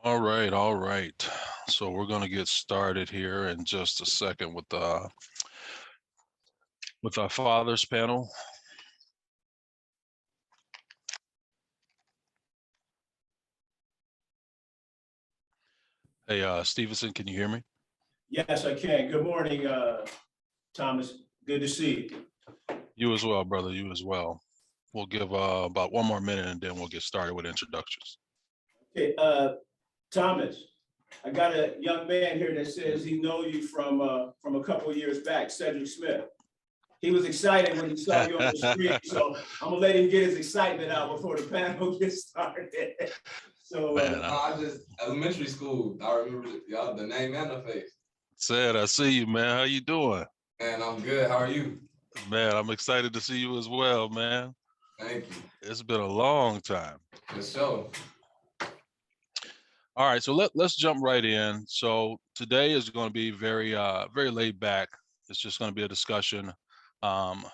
All right, all right. So we're going to get started here in just a second with our fathers panel. Hey, Stevenson, can you hear me? Yes, I can. Good morning, Thomas. Good to see you. You as well, brother. You as well. We'll give about one more minute and then we'll get started with introductions. Okay, Thomas, I got a young man here that says he knows you from a couple of years back, Cedric Smith. He was excited when he saw you on the street, so I'm gonna let him get his excitement out before the panel gets started. So, Man, I just elementary school. I remember y'all the name and the face. Said, I see you, man. How you doing? Man, I'm good. How are you? Man, I'm excited to see you as well, man. Thank you. It's been a long time. For sure. All right, so let's jump right in. So today is going to be very laid back. It's just going to be a discussion,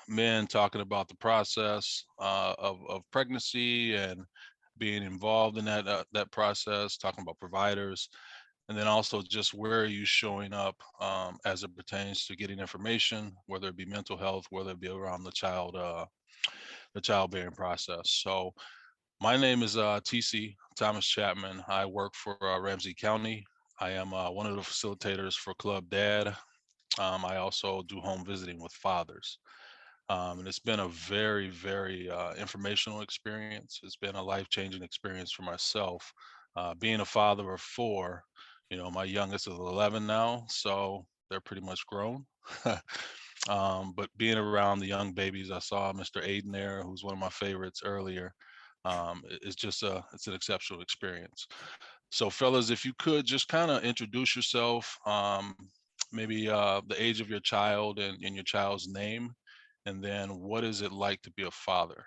men talking about the process of pregnancy and being involved in that process, talking about providers, and then also just where are you showing up as it pertains to getting information, whether it be mental health, whether it be around the childbearing process. So my name is TC Thomas Chapman. I work for Ramsey County. I am one of the facilitators for Club Dad. I also do home visiting with fathers. And it's been a very informational experience. It's been a life-changing experience for myself. Being a father of four, my youngest is 11 now, so they're pretty much grown. But being around the young babies, I saw Mr. Aiden there, who's one of my favorites earlier. It's just it's an exceptional experience. So fellas, if you could just kind of introduce yourself, maybe the age of your child and your child's name, and then what is it like to be a father?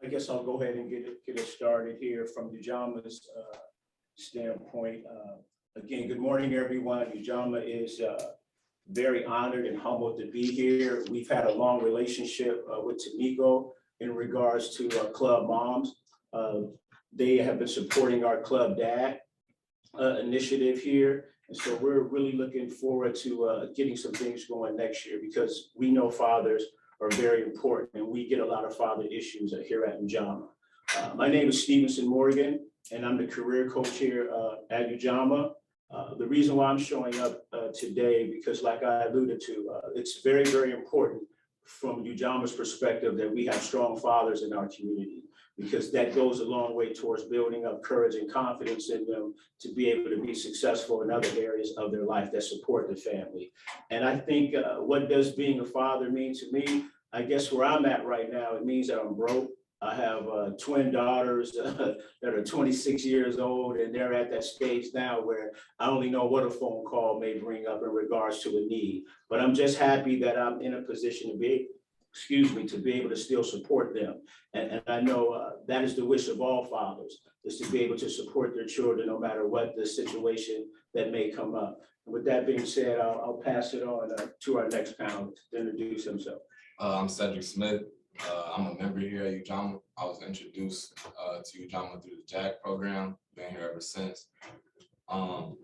I guess I'll go ahead and get it started here from Ujama's standpoint. Again, good morning, everyone. Ujamaa is very honored and humbled to be here. We've had a long relationship with Tamiko in regards to Club Moms. They have been supporting our Club Dad initiative here. And so we're really looking forward to getting some things going next year because we know fathers are very important and we get a lot of father issues here at Ujamaa. My name is Stevenson Morgan and I'm the career coach here at Ujamaa. The reason why I'm showing up today, because like I alluded to, it's very important from Ujama's perspective that we have strong fathers in our community, because that goes a long way towards building up courage and confidence in them to be able to be successful in other areas of their life that support the family. And I think what does being a father mean to me? I guess where I'm at right now, it means that I'm broke. I have twin daughters that are 26 years old, and they're at that stage now where I only know what a phone call may bring up in regards to a need. But I'm just happy that I'm in a position to be, to be able to still support them. And I know that is the wish of all fathers, is to be able to support their children no matter what the situation that may come up. And with that being said, I'll pass it on to our next panel to introduce himself. I'm Cedric Smith. I'm a member here at Ujamaa. I was introduced to Ujamaa through the JACK program. Been here ever since. How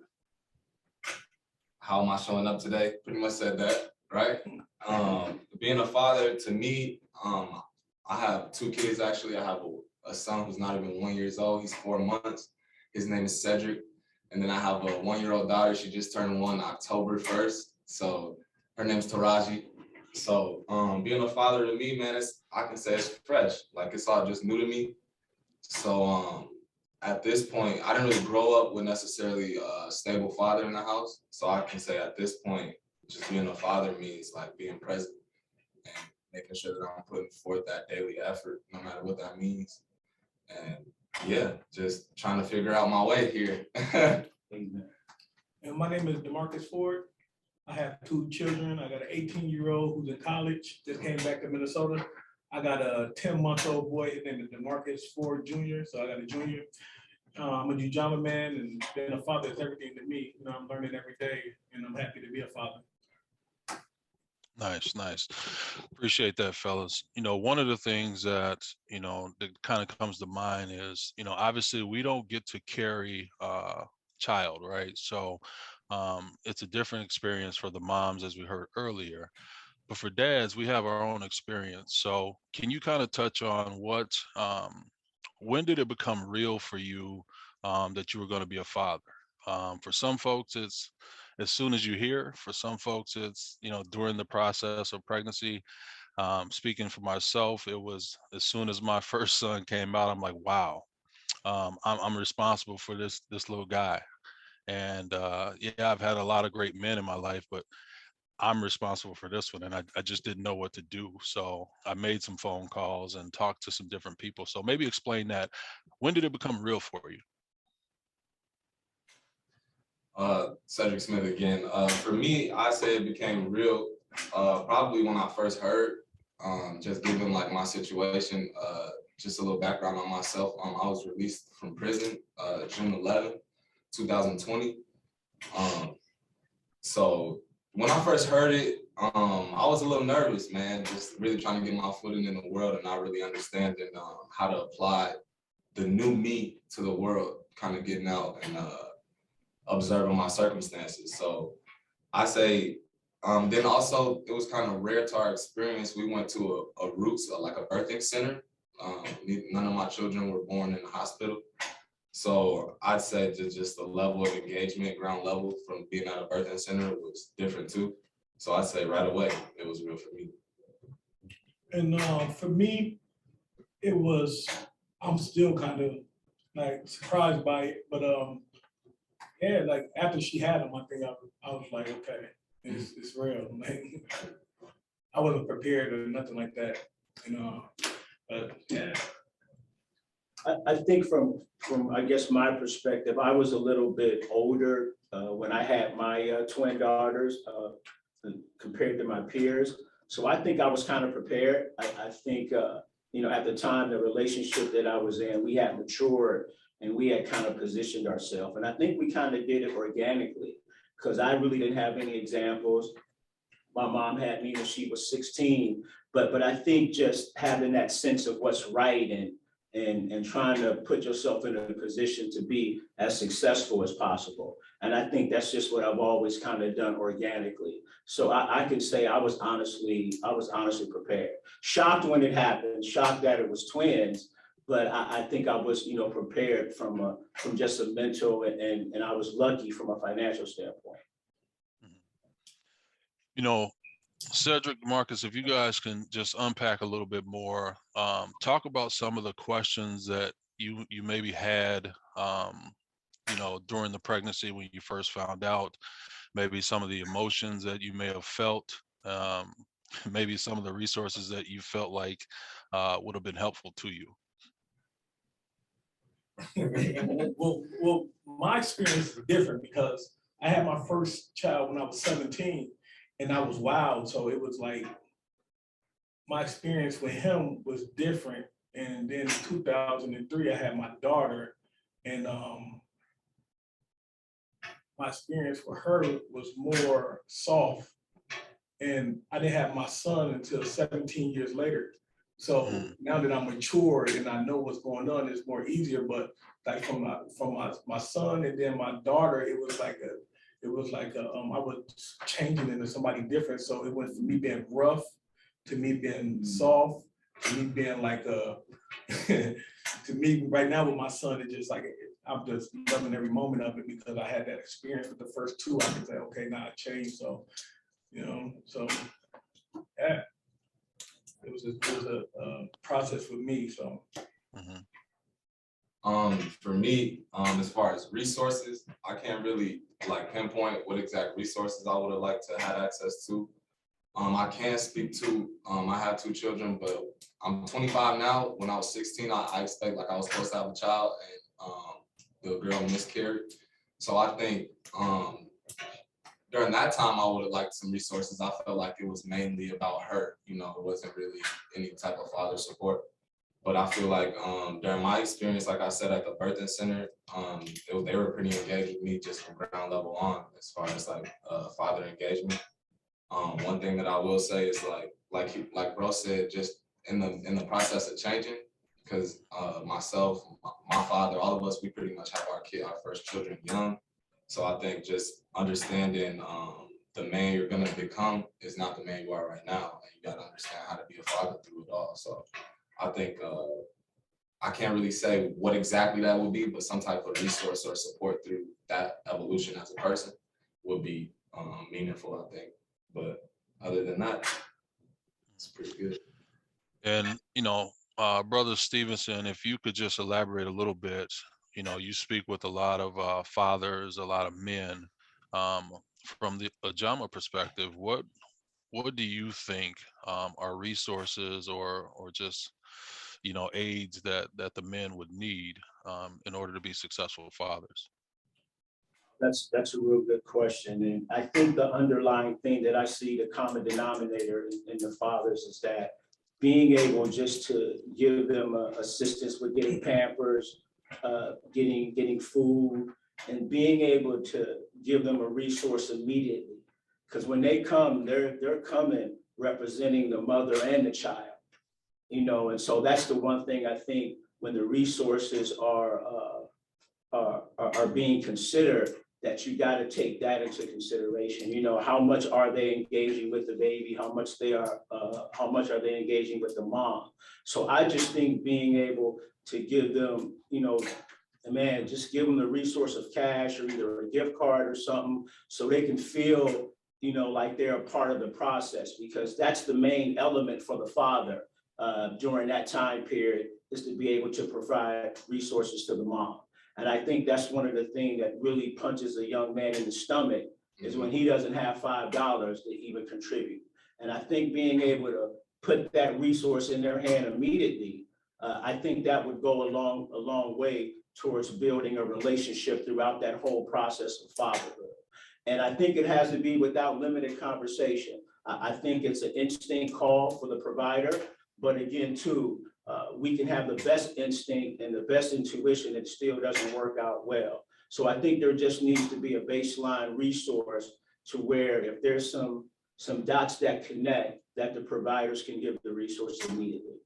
am I showing up today? Pretty much said that, right? Being a father to me, I have two kids actually. I have a son who's not even 1 year old. He's 4 months. His name is Cedric. And then I have a 1-year-old daughter. She just turned 1 October 1st. So her name's Taraji. So being a father to me, man, I can say it's fresh. Like it's all just new to me. So at this point, I didn't really grow up with necessarily a stable father in the house. So I can say at this point, just being a father means like being present and making sure that I'm putting forth that daily effort, no matter what that means. And yeah, just trying to figure out my way here. And my name is DeMarcus Ford. I have 2 children. I got an 18-year-old who's in college, just came back to Minnesota. I got a 10-month-old boy, his name is DeMarcus Ford Jr., so I got a junior. I'm a Ujamaa man, and being a father is everything to me. I'm learning every day, and I'm happy to be a father. Nice, nice. Appreciate that, fellas. One of the things that, that kind of comes to mind is, obviously we don't get to carry child, right? So it's a different experience for the moms, as we heard earlier. But for dads, we have our own experience. So can you kind of touch on when did it become real for you that you were going to be a father? For some folks, it's as soon as you hear. For some folks, it's during the process of pregnancy. Speaking for myself, it was as soon as my first son came out. I'm like, wow, I'm responsible for this little guy. And yeah, I've had a lot of great men in my life, but I'm responsible for this one. And I just didn't know what to do. So I made some phone calls and talked to some different people. So maybe explain that. When did it become real for you? Cedric Smith again. For me, I say it became real probably when I first heard, just given like my situation, just a little background on myself. I was released from prison June 11, 2020. So when I first heard it, I was a little nervous, man, just really trying to get my footing in the world and not really understanding how to apply the new me to the world, kind of getting out and observing my circumstances. So I say, then also it was kind of rare to our experience. We went to a roots, like a birthing center. None of my children were born in the hospital. So I'd say that just the level of engagement, ground level from being at a birthing center was different too. So I'd say right away, it was real for me. And for me, it was, I'm still kind of like surprised by it, but yeah, like after she had him, I think I was like, okay, it's real. Like, I wasn't prepared or nothing like that, but yeah. I think from I guess my perspective, I was a little bit older when I had my twin daughters compared to my peers. So I think I was kind of prepared. I think at the time, the relationship that I was in, we had matured and we had kind of positioned ourselves. And I think we kind of did it organically because I really didn't have any examples. My mom had me when she was 16, but I think just having that sense of what's right and trying to put yourself in a position to be as successful as possible. And I think that's just what I've always kind of done organically. So I can say I was honestly prepared. Shocked when it happened, shocked that it was twins, but I think I was, prepared from just a mental and I was lucky from a financial standpoint. Cedric, Marcus, if you guys can just unpack a little bit more, talk about some of the questions that you maybe had, during the pregnancy when you first found out, maybe some of the emotions that you may have felt, maybe some of the resources that you felt like would have been helpful to you. Well, my experience is different because I had my first child when I was 17 and I was wild. So it was like, my experience with him was different. And then in 2003, I had my daughter and my experience with her was more soft. And I didn't have my son until 17 years later. So now that I'm matured and I know what's going on, it's more easier. But like from my son and then my daughter, it was like I was changing into somebody different. So it went from me being rough to me being soft to me being like to me right now with my son, it's just like I'm just loving every moment of it because I had that experience with the first two. I can say, okay, now I changed. So, so yeah. It was a process with me. So, for me, as far as resources, I can't really like pinpoint what exact resources I would have liked to have access to. I can speak to. I have two children, but I'm 25 now. When I was 16, I expect like I was supposed to have a child, and the girl miscarried. So I think during that time, I would have liked some resources. I felt like it was mainly about her. It wasn't really any type of father support. But I feel like during my experience, like I said, at the birthing center, they were pretty engaged with me just from ground level on as far as like father engagement. One thing that I will say is like bro said, just in the process of changing, because myself, my father, all of us, we pretty much have our first children young. So I think just understanding the man you're gonna become is not the man you are right now, and you gotta understand how to be a father through it all. So I think I can't really say what exactly that would be, but some type of resource or support through that evolution as a person would be meaningful, I think. But other than that, it's pretty good. And, Brother Stevenson, if you could just elaborate a little bit, you speak with a lot of fathers, a lot of men. Um, from the Ujamaa perspective, what do you think are resources or just, aids that the men would need in order to be successful fathers? That's a real good question. And I think the underlying thing that I see, the common denominator in the fathers, is that being able just to give them assistance with getting Pampers, getting food, and being able to give them a resource immediately. Because when they come, they're coming representing the mother and the child, and so that's the one thing I think when the resources are being considered, that you got to take that into consideration. How much are they engaging with the baby? How much are they engaging with the mom? So I just think being able to give them, man, just give them the resource of cash or either a gift card or something, so they can feel, like they're a part of the process, because that's the main element for the father during that time period, is to be able to provide resources to the mom. And I think that's one of the things that really punches a young man in the stomach, is when he doesn't have $5 to even contribute. And I think being able to put that resource in their hand immediately, I think that would go a long way towards building a relationship throughout that whole process of fatherhood. And I think it has to be without limited conversation. I think it's an instinct call for the provider, but again, too, we can have the best instinct and the best intuition, it still doesn't work out well. So I think there just needs to be a baseline resource to where if there's some dots that connect, that the providers can give the resource immediately.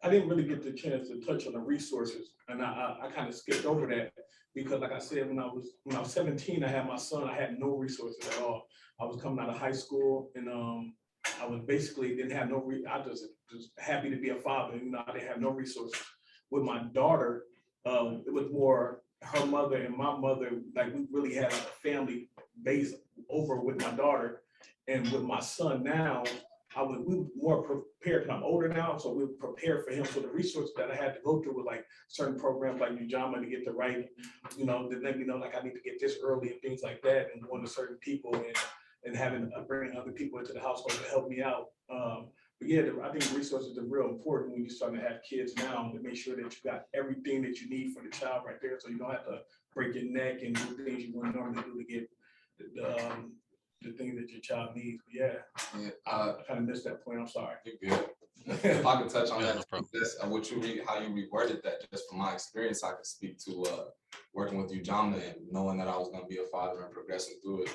I didn't really get the chance to touch on the resources, and I kind of skipped over that because, like I said, when I was 17, I had my son. I had no resources at all. I was coming out of high school, and I was basically didn't have no. I just happy to be a father. I didn't have no resources. With my daughter, it was more her mother and my mother. Like, we really had a family base over with my daughter, and with my son now, we were more prepared. I'm older now, so we were prepared for him. So the resources that I had to go through with like certain programs like Ujamaa to get the right, to let me know like I need to get this early and things like that, and going to certain people and having bringing other people into the household to help me out. But yeah, I think resources are real important when you're starting to have kids now, to make sure that you got everything that you need for the child right there, so you don't have to break your neck and do things you wouldn't normally do to get the things that your child needs. But yeah, I kind of missed that point. I'm sorry. You're good. If I could touch on Yeah, that, no problem. how you reworded that, just from my experience, I could speak to working with Ujamaa and knowing that I was going to be a father and progressing through it.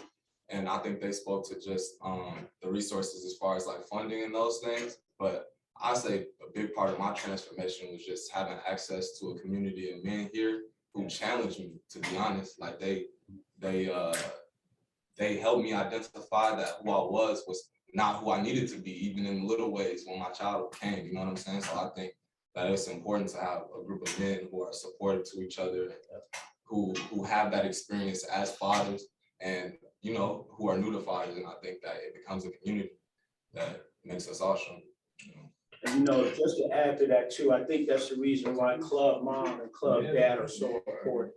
And I think they spoke to just the resources as far as like funding and those things. But I say a big part of my transformation was just having access to a community of men here who challenged me, to be honest. Like they helped me identify that who I was not who I needed to be, even in little ways when my child came, you know what I'm saying? So I think that it's important to have a group of men who are supportive to each other, who have that experience as fathers, and who are new to fathers. And I think that it becomes a community that makes us all strong. And just to add to that too, I think that's the reason why Club Mom and Club Dad are so important.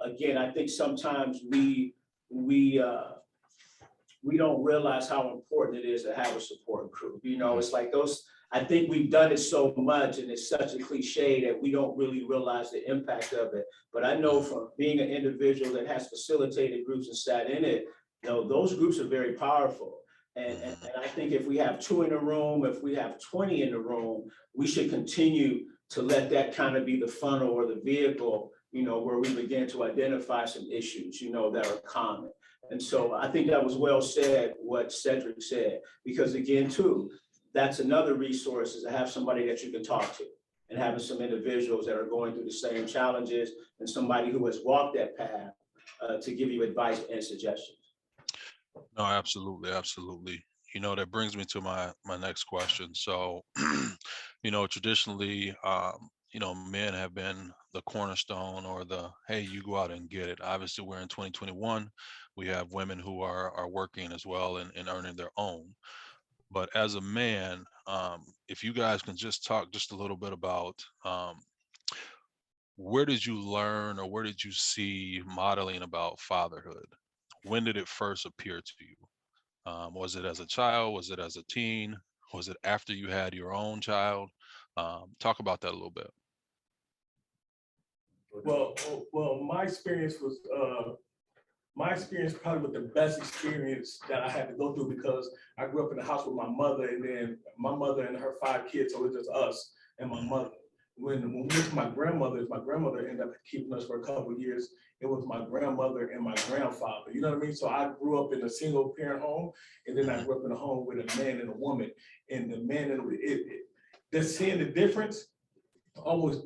Again, I think sometimes we don't realize how important it is to have a support group. It's like I think we've done it so much, and it's such a cliche that we don't really realize the impact of it. But I know from being an individual that has facilitated groups and sat in it, those groups are very powerful. And I think if we have 2 in the room, if we have 20 in the room, we should continue to let that kind of be the funnel or the vehicle, where we begin to identify some issues, that are common. And so I think that was well said, what Cedric said, because again, too, that's another resource, is to have somebody that you can talk to, and having some individuals that are going through the same challenges and somebody who has walked that path to give you advice and suggestions. No, absolutely, absolutely. You know, that brings me to my next question. So, you know, traditionally, you know, men have been the cornerstone, or the, hey, you go out and get it. Obviously, we're in 2021. We have women who are working as well, and earning their own. But as a man, if you guys can just talk just a little bit about, where did you learn, or where did you see modeling about fatherhood? When did it first appear to you? Was it as a child? Was it as a teen? Was it after you had your own child? Talk about that a little bit. Well, my experience probably was the best experience that I had to go through, because I grew up in the house with my mother, and then my mother and her 5 kids, so it was just us and my mother. When we went to my grandmother ended up keeping us for a couple of years. It was my grandmother and my grandfather, you know what I mean? So I grew up in a single parent home, and then I grew up in a home with a man and a woman, and the man and just seeing the difference, always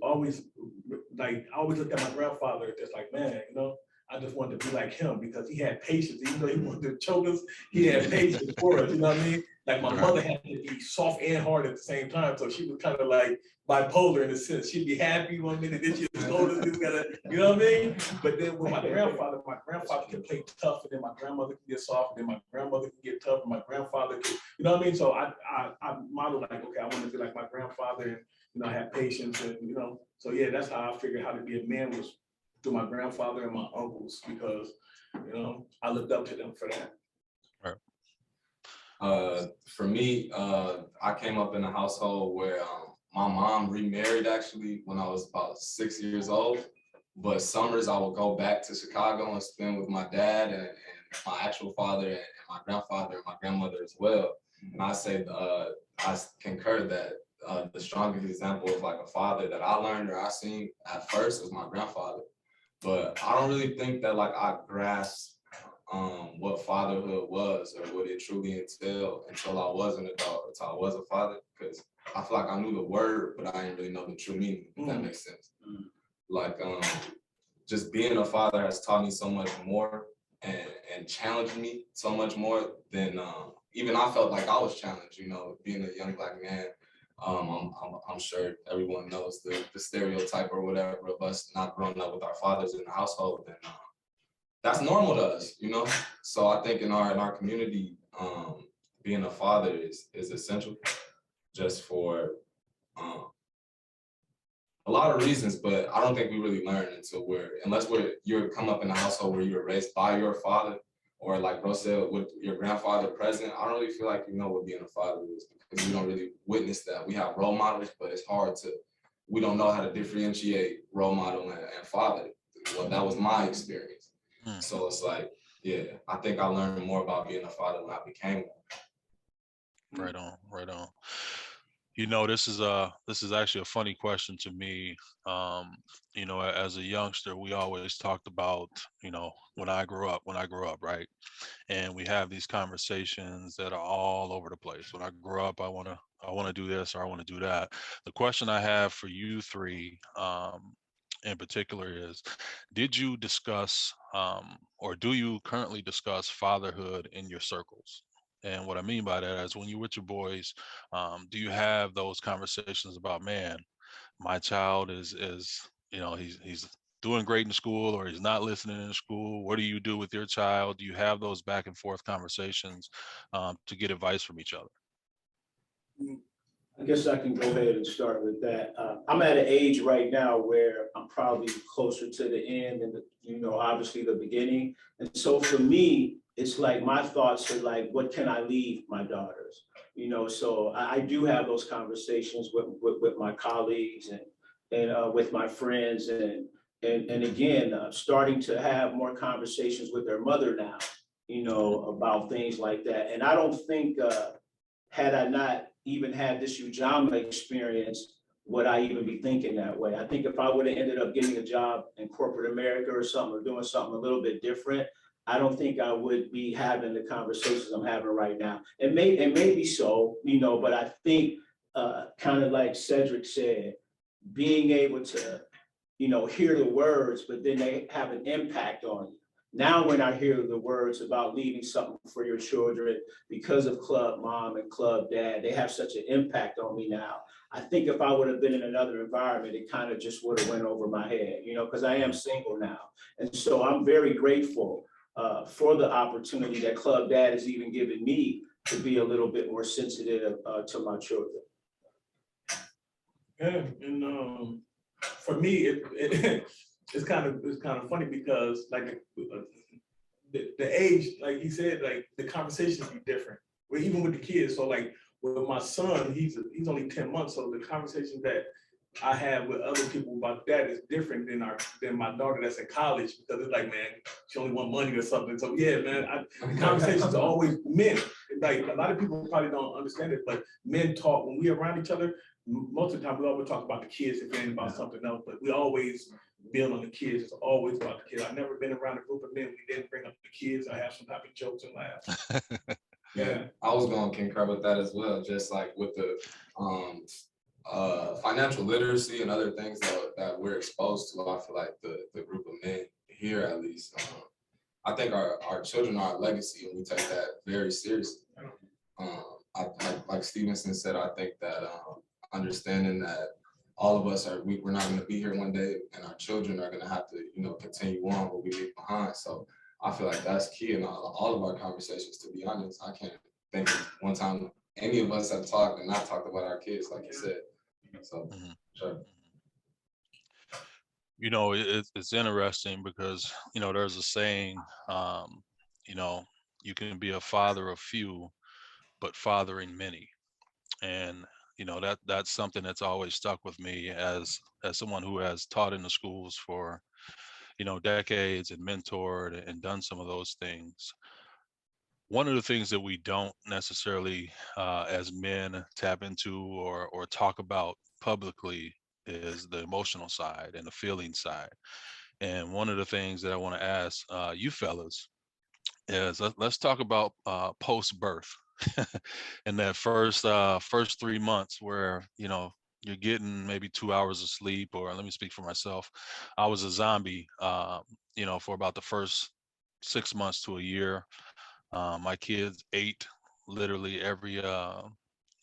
like, I always looked at my grandfather just like, man, you know, I just wanted to be like him, because he had patience. Even though he wanted to choke us, he had patience for us, you know what I mean? Like, my mother had to be soft and hard at the same time, so she was kind of like bipolar in a sense. She'd be happy one minute, then she'd scold us, then we gotta, you know what I mean? But then with my grandfather can play tough, and then my grandmother can get soft, and then my grandmother can get tough, and my grandfather can, you know what I mean? So I modeled like, okay, I want to be like my grandfather, and, you know, I have patience, and, you know, so yeah, that's how I figured how to be a man, was through my grandfather and my uncles, because, you know, I looked up to them for that. For me, I came up in a household where my mom remarried actually when I was about 6 years old. But summers I would go back to Chicago and spend with my dad and my actual father and my grandfather and my grandmother as well. And I say I concur that the strongest example of like a father that I learned or I seen at first was my grandfather. But I don't really think that like I grasped what fatherhood was or what it truly entailed until I was an adult, until I was a father, because I feel like I knew the word, but I didn't really know the true meaning, if that makes sense. Like just being a father has taught me so much more and challenged me so much more than even I felt like I was challenged, you know, being a young Black man. I'm sure everyone knows the stereotype or whatever of us not growing up with our fathers in the household, and that's normal to us, you know? So I think in our community, being a father is essential, just for a lot of reasons, but I don't think we really learn until unless you come up in a household where you were raised by your father, or like bro said, with your grandfather present. I don't really feel like you know what being a father is, because we don't really witness that. We have role models, but it's hard we don't know how to differentiate role model and father. Well, that was my experience. So it's like, yeah, I think I learned more about being a father when I became one. Right on, right on. You know, this is actually a funny question to me. You know, as a youngster, we always talked about, you know, when I grew up, right? And we have these conversations that are all over the place. When I grow up, I want to do this, or I want to do that. The question I have for you three, in particular, is, did you discuss, or do you currently discuss fatherhood in your circles? And what I mean by that is, when you're with your boys, do you have those conversations about, man, my child is you know, he's doing great in school, or he's not listening in school. What do you do with your child? Do you have those back and forth conversations to get advice from each other? I guess I can go ahead and start with that. I'm at an age right now where I'm probably closer to the end and, you know, obviously the beginning. And so for me, it's like my thoughts are like, what can I leave my daughters? You know, so I do have those conversations with my colleagues and with my friends, and again, starting to have more conversations with their mother now, you know, about things like that. And I don't think, had I not even had this Ujamaa experience, would I even be thinking that way? I think if I would have ended up getting a job in corporate America or something, or doing something a little bit different, I don't think I would be having the conversations I'm having right now. It may be so, you know, but I think kind of like Cedric said, being able to, you know, hear the words, but then they have an impact on you. Now, when I hear the words about leaving something for your children because of Club Mom and Club Dad, they have such an impact on me now. I think if I would have been in another environment, it kind of just would have went over my head, you know, because I am single now. And so I'm very grateful for the opportunity that Club Dad has even given me to be a little bit more sensitive to my children. Yeah, and for me, it's kind of funny because like the age, like he said, like the conversations be different. Well, even with the kids. So like with my son, he's only 10 months, so the conversation that I have with other people about that is different than my daughter that's in college, because it's like, man, she only want money or something. So yeah, man, the conversations are always men. Like a lot of people probably don't understand it, but men talk when we around each other. Most of the time, we always talk about the kids if it ain't about something else, but we always build on the kids. It's always about the kids. I've never been around a group of men we didn't bring up the kids or have some type of jokes and laughs. Yeah, I was going to concur with that as well. Just like with the financial literacy and other things that we're exposed to, I feel like the group of men here, at least, I think our children are our legacy, and we take that very seriously. Like Stevenson said, I think that understanding that all of us we're not going to be here one day, and our children are going to have to, you know, continue on what we leave behind. So I feel like that's key in all of our conversations. To be honest, I can't think of one time any of us have talked and not talked about our kids, like you said. So, sure. You know, it's interesting because, you know, there's a saying, you know, you can be a father of few, but fathering many. And, you know, that's something that's always stuck with me as someone who has taught in the schools for, you know, decades and mentored and done some of those things. One of the things that we don't necessarily as men tap into or talk about publicly is the emotional side and the feeling side. And one of the things that I want to ask you fellas is let's talk about post-birth and that first 3 months where, you know, you're getting maybe 2 hours of sleep, or let me speak for myself. I was a zombie, you know, for about the first 6 months to a year. My kids ate literally every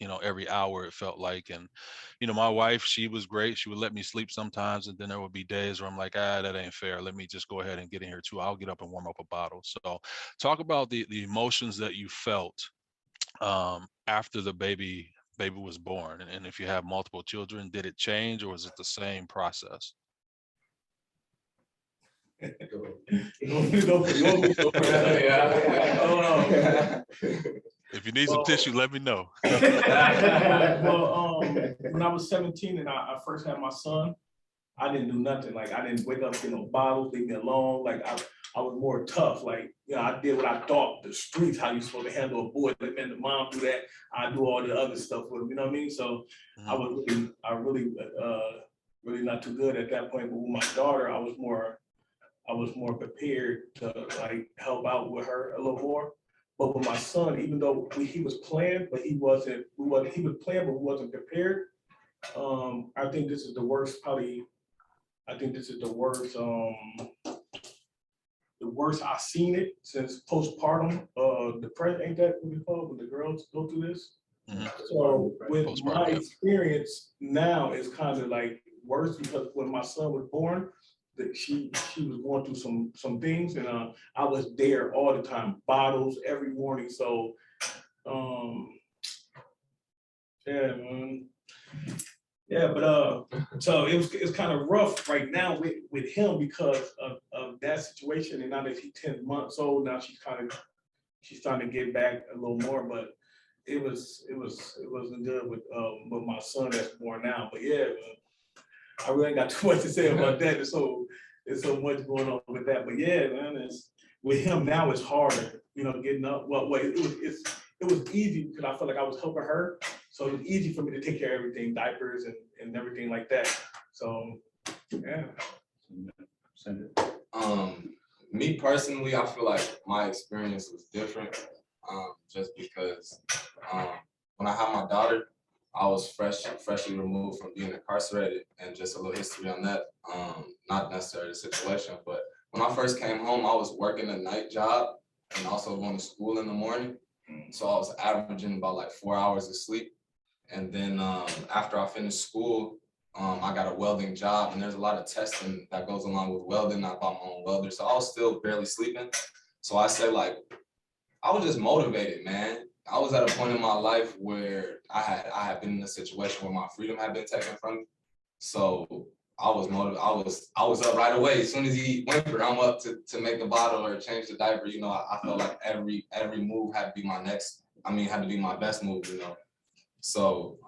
you know, every hour it felt like. And, you know, my wife, she was great. She would let me sleep sometimes, and then there would be days where I'm like, that ain't fair. Let me just go ahead and get in here too. I'll get up and warm up a bottle. So talk about the emotions that you felt after the baby was born. And if you have multiple children, did it change, or was it the same process? If you need some tissue, let me know. Well, when I was 17 and I first had my son, I didn't do nothing. Like I didn't wake up, get no bottles, leave me alone. Like I was more tough. Like, you know, I did what I thought the streets, how you supposed to handle a boy. Like, man, the mom do that. I do all the other stuff with him. You know what I mean? So I really not too good at that point. But with my daughter, I was more prepared to like help out with her a little more. But with my son, even though he was playing, but he was playing, but we wasn't prepared. I think this is the worst, probably. I think this is the worst I've seen it since postpartum depression. Ain't that what we call it when the girls go through this? Mm-hmm. So with my experience now, it's kind of like worse, because when my son was born, that she was going through some things, and I was there all the time, bottles every morning. So yeah, man. Yeah, but so it's kind of rough right now with him because of that situation. And now that he's 10 months old, now she's trying to get back a little more, but it wasn't good with my son that's born now. But yeah, I really ain't got too much to say about that. There's so much going on with that. But yeah, man, with him now it's harder, you know, getting up. Well, it was easy because I felt like I was helping her. So it was easy for me to take care of everything, diapers and everything like that. So, yeah. Me personally, I feel like my experience was different, just because when I had my daughter, I was freshly removed from being incarcerated, and just a little history on that. Not necessarily the situation, but when I first came home, I was working a night job and also going to school in the morning. So I was averaging about like 4 hours of sleep. And then after I finished school, I got a welding job, and there's a lot of testing that goes along with welding. I bought my own welder, so I was still barely sleeping. So I say, like, I was just motivated, man. I was at a point in my life where I had been in a situation where my freedom had been taken from me. So I was motivated. I was up right away. As soon as he whimpered, I'm up to make the bottle or change the diaper. You know, I felt like every move had to be my next. I mean, had to be my best move. You know. So,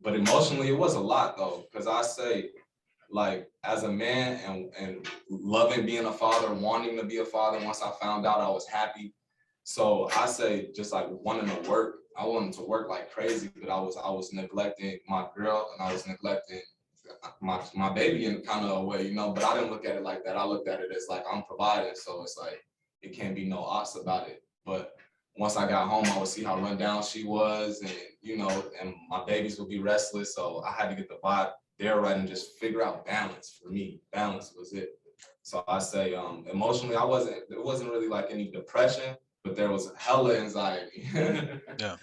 but emotionally, it was a lot though, because I say, like, as a man and loving being a father, wanting to be a father, once I found out, I was happy. So I say, just like wanting to work, I wanted to work like crazy, but I was neglecting my girl, and I was neglecting my baby in kind of a way, you know, but I didn't look at it like that. I looked at it as like, I'm providing, so it's like, it can't be no odds about it. But once I got home, I would see how run down she was, and you know, and my babies would be restless. So I had to get the vibe there right and just figure out balance. For me, balance was it. So I say, emotionally, it wasn't really like any depression, but there was hella anxiety. Yeah.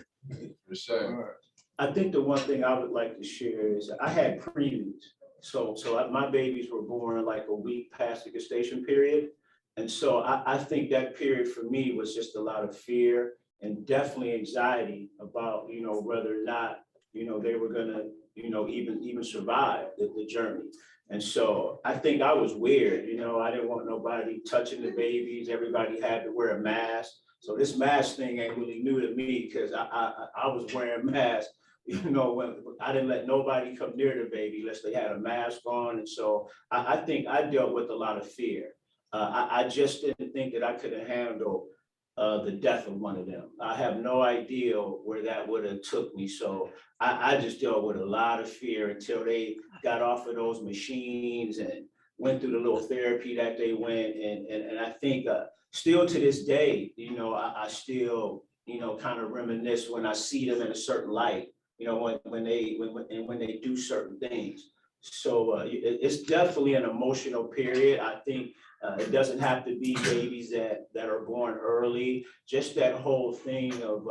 For sure. I think the one thing I would like to share is I had preemies. So my babies were born like a week past the gestation period. And so I think that period for me was just a lot of fear and definitely anxiety about, you know, whether or not, you know, they were gonna, you know, even survive the journey. And so I think I was weird, you know, I didn't want nobody touching the babies. Everybody had to wear a mask. So this mask thing ain't really new to me, because I was wearing masks, you know, when I didn't let nobody come near the baby unless they had a mask on. And so I think I dealt with a lot of fear. I just didn't think that I could have handled the death of one of them. I have no idea where that would have took me. So I just dealt with a lot of fear until they got off of those machines and went through the little therapy that they went. And I think still to this day, you know, I still, you know, kind of reminisce when I see them in a certain light, you know, when they do certain things. So it's definitely an emotional period. I think it doesn't have to be babies that are born early. Just that whole thing of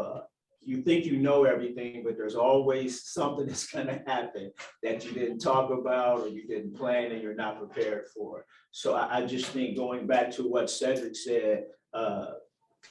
you think you know everything, but there's always something that's going to happen that you didn't talk about or you didn't plan and you're not prepared for. So I just think, going back to what Cedric said,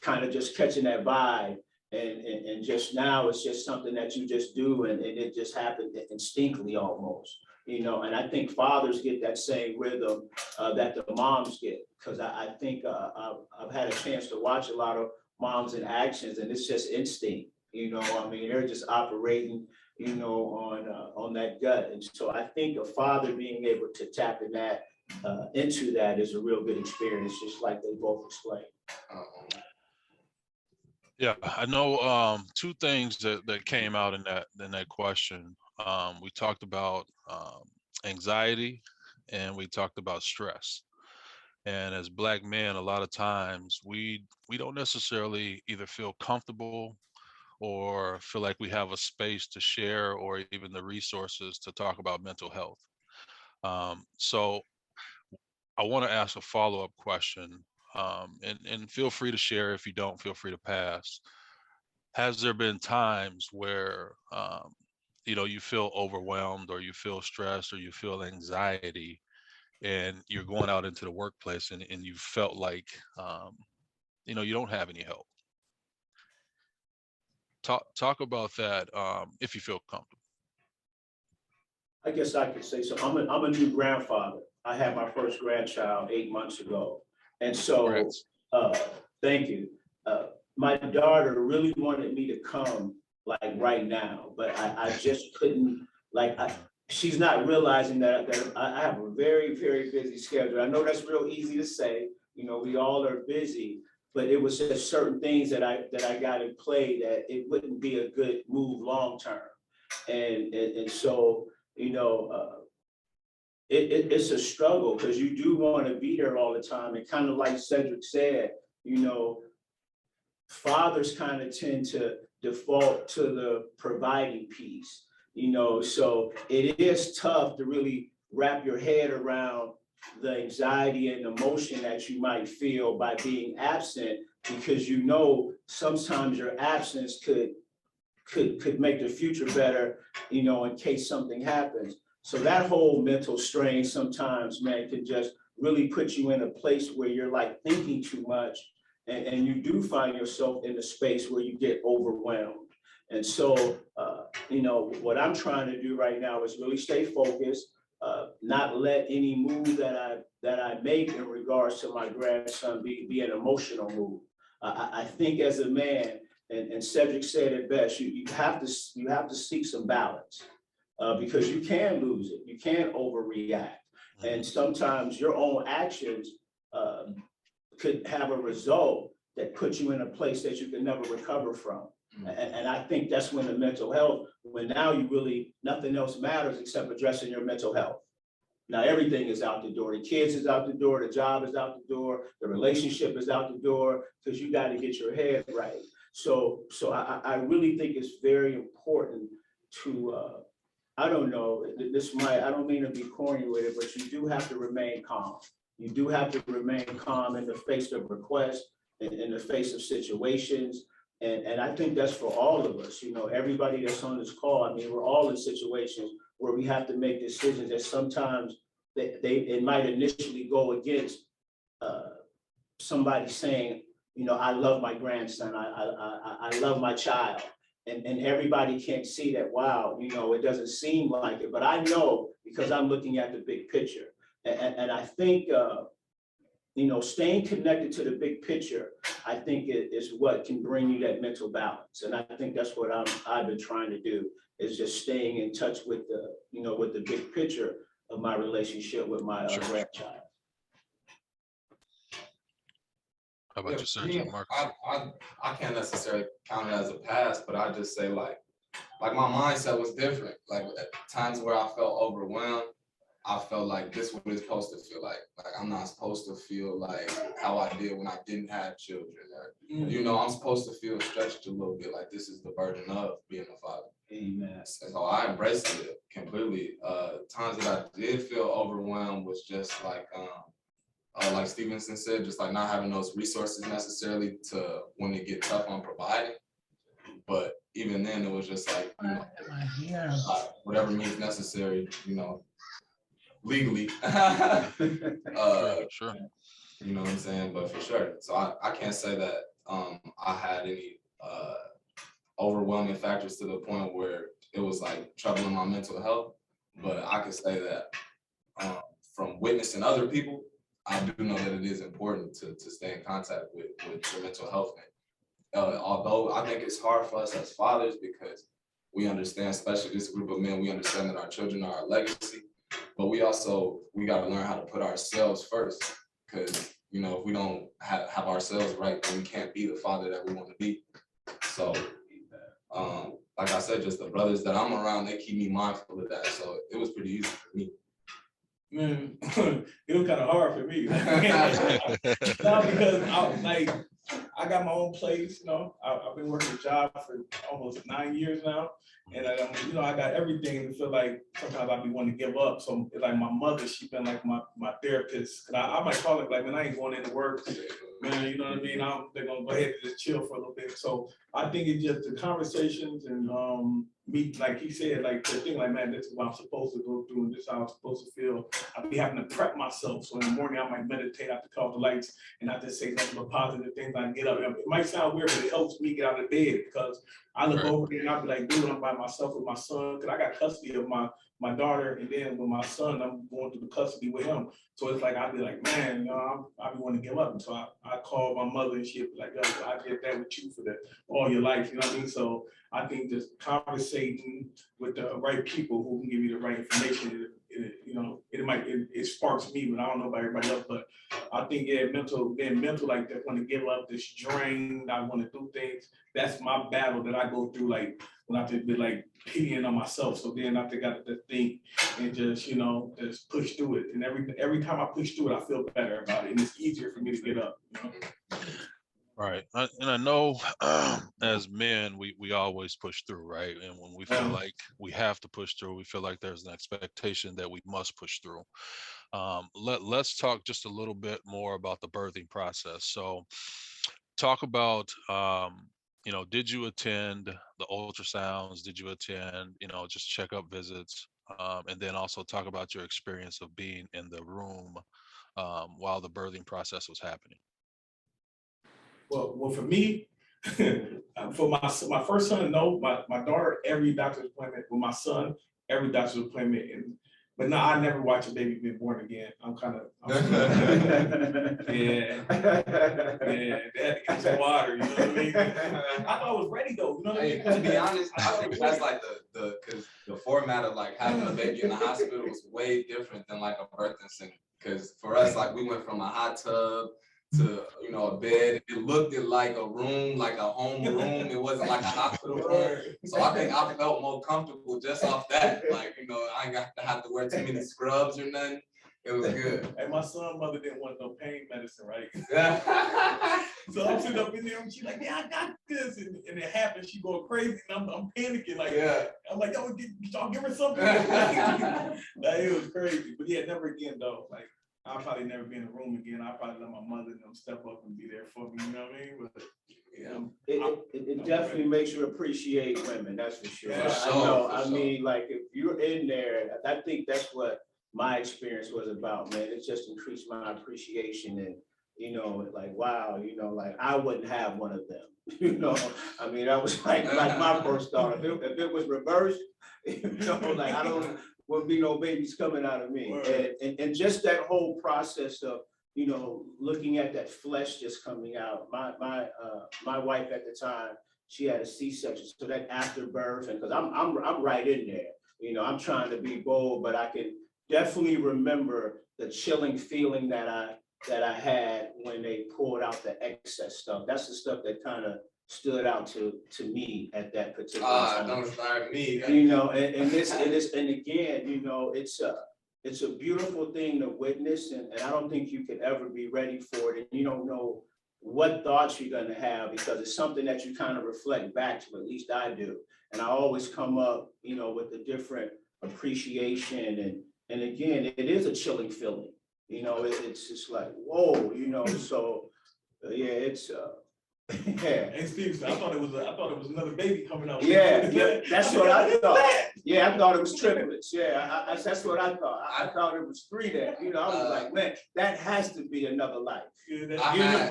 kind of just catching that vibe. And just now it's just something that you just do, and it just happened instinctively almost. You know, and I think fathers get that same rhythm that the moms get, because I think I've had a chance to watch a lot of moms in actions, and it's just instinct. You know, I mean, they're just operating, you know, on that gut. And so I think a father being able to tap in that into that is a real good experience, just like they both explained. Yeah, I know two things that came out in that question. We talked about anxiety, and we talked about stress. And as Black men, a lot of times we don't necessarily either feel comfortable or feel like we have a space to share, or even the resources to talk about mental health. So I want to ask a follow-up question, and feel free to share. If you don't, feel free to pass. Has there been times where you know, you feel overwhelmed, or you feel stressed, or you feel anxiety, and you're going out into the workplace, and you felt like you know, you don't have any help? Talk about that, if you feel comfortable. I guess I could say so. I'm a new grandfather. I had my first grandchild 8 months ago. And so, Congrats. thank you. My daughter really wanted me to come like right now, but I just couldn't, like, she's not realizing that I have a very, very busy schedule. I know that's real easy to say, you know, we all are busy, but it was just certain things that I got in play that it wouldn't be a good move long term. And so, you know, it's a struggle because you do want to be there all the time. And kind of like Cedric said, you know, fathers kind of tend to default to the providing piece, you know, so it is tough to really wrap your head around the anxiety and emotion that you might feel by being absent, because you know sometimes your absence could make the future better, you know, in case something happens. So that whole mental strain sometimes, man, can just really put you in a place where you're like thinking too much, and you do find yourself in a space where you get overwhelmed. And so, you know, what I'm trying to do right now is really stay focused, not let any move that I make in regards to my grandson be an emotional move. I think as a man, and Cedric said it best, you have to seek some balance, because you can lose it, you can overreact, and sometimes your own actions could have a result that puts you in a place that you can never recover from. And I think that's when the mental health, when now you really, nothing else matters except addressing your mental health. Now everything is out the door. The kids is out the door, the job is out the door, the relationship is out the door, because you got to get your head right. So I really think it's very important to, I don't know, I don't mean to be corny with it, but you do have to remain calm. You do have to remain calm in the face of requests, in the face of situations. And I think that's for all of us, you know, everybody that's on this call. I mean, we're all in situations where we have to make decisions that sometimes it might initially go against somebody saying, you know, I love my grandson, I love my child. And everybody can't see that, wow, you know, it doesn't seem like it, but I know because I'm looking at the big picture. And I think, you know, staying connected to the big picture, I think is what can bring you that mental balance. And I think that's what I've been trying to do, is just staying in touch with the, you know, with the big picture of my relationship with my grandchild. How about you, Sergeant Marcus? I can't necessarily count it as a past, but I just say like my mindset was different. Like at times where I felt overwhelmed, I felt like this is what it's supposed to feel like. Like I'm not supposed to feel like how I did when I didn't have children. Or, you know, I'm supposed to feel stretched a little bit, like this is the burden of being a father. Amen. So I embraced it completely. Times that I did feel overwhelmed was just like Stevenson said, just like not having those resources necessarily to when it get tough on providing. But even then, it was just like, you know, whatever means necessary, you know, legally. Sure. You know what I'm saying? But for sure. So I can't say that I had any overwhelming factors to the point where it was like troubling my mental health. But I could say that from witnessing other people, I do know that it is important to stay in contact with your mental health. Although I think it's hard for us as fathers because we understand, especially this group of men, we understand that our children are our legacy, but we got to learn how to put ourselves first, because, you know, if we don't have ourselves right, then we can't be the father that we want to be. So, like I said, just the brothers that I'm around, they keep me mindful of that. So it was pretty easy for me. Man, it was kind of hard for me. Not because I got my own place, you know. I've been working a job for almost 9 years now, and you know, I got everything, and feel like sometimes I be wanting to give up. So like my mother, she been like my therapist. Cause I might call it like, man, I ain't going into work, man. You know what I mean? They're gonna go ahead and just chill for a little bit. So I think it's just the conversations and me, like he said, like the thing, like, man, this is what I'm supposed to go through, and this is how I'm supposed to feel. I be having to prep myself. So in the morning, I might meditate, I have to call the lights, and I just say nothing but positive things. I get up. It might sound weird, but it helps me get out of bed, because I look over there and I'll be like, dude, I'm by myself with my son, because I got custody of my daughter, and then with my son, I'm going through the custody with him. So it's like, I'd be like, man, you know, I be wanting to give up. And so I call my mother, and she'd be like, yo, I did that with you for all your life, you know what I mean? So I think just conversating with the right people who can give you the right information, you know, it it sparks me, but I don't know about everybody else. But I think being mental like that, want to give up this drain, I want to do things. That's my battle that I go through. Like when I have to be like pitying on myself. So then I think I have to think and just just push through it. And every time I push through it, I feel better about it, and it's easier for me to get up. Right. And I know as men, we always push through, right? And when we feel like we have to push through, we feel like there's an expectation that we must push through. Let's talk just a little bit more about the birthing process. So talk about, did you attend the ultrasounds? Did you attend, just checkup visits? And then also talk about your experience of being in the room while the birthing process was happening. Well, for me, for my first son, no. My daughter, every doctor's appointment. With my son, every doctor's appointment. But no, I never watch a baby being born again. I'm yeah, they had to get some water. You know what I mean? I thought I was ready though. You know what I mean? To be honest, I think that's like because the format of like having a baby in the hospital was way different than like a birthing center. Because for us, like we went from a hot tub to a bed. It looked like a room, like a home room. It wasn't like a hospital room. So I think I felt more comfortable just off that. Like I ain't got to have to wear too many scrubs or nothing. It was good. And my son's mother didn't want no pain medicine, right? So I'm sitting up in there and she's like, yeah, I got this. And it happened. She going crazy. And I'm panicking. Like, I'm like, y'all give her something. Like, it was crazy. But yeah, never again though. Like, I'll probably never be in a room again. I'll probably let my mother step up and be there for me. You know what I mean? But yeah, it definitely makes you appreciate women. That's for sure. Yeah, I know. I mean, like if you're in there, I think that's what my experience was about, man. It just increased my appreciation and like wow, like I wouldn't have one of them. I mean, that was like my first thought. If it was reversed, like I don't wouldn't be no babies coming out of me. And just that whole process of looking at that flesh just coming out. My wife at the time, she had a C-section, so that afterbirth, and because I'm right in there. I'm trying to be bold, but I can definitely remember the chilling feeling that I had when they pulled out the excess stuff. That's the stuff that kind of stood out to me at that particular time. Don't start me. And again, it's a beautiful thing to witness, and I don't think you can ever be ready for it. And you don't know what thoughts you're going to have because it's something that you kind of reflect back to. At least I do, and I always come up, with a different appreciation. And again, it is a chilling feeling. It's just like whoa, So yeah, it's. Yeah. And Steve, I thought it was another baby coming out. Yeah, that's what I thought. Yeah, I thought it was triplets. Yeah, that's what I thought. I thought it was 3 there. I was like, man, that has to be another life. I had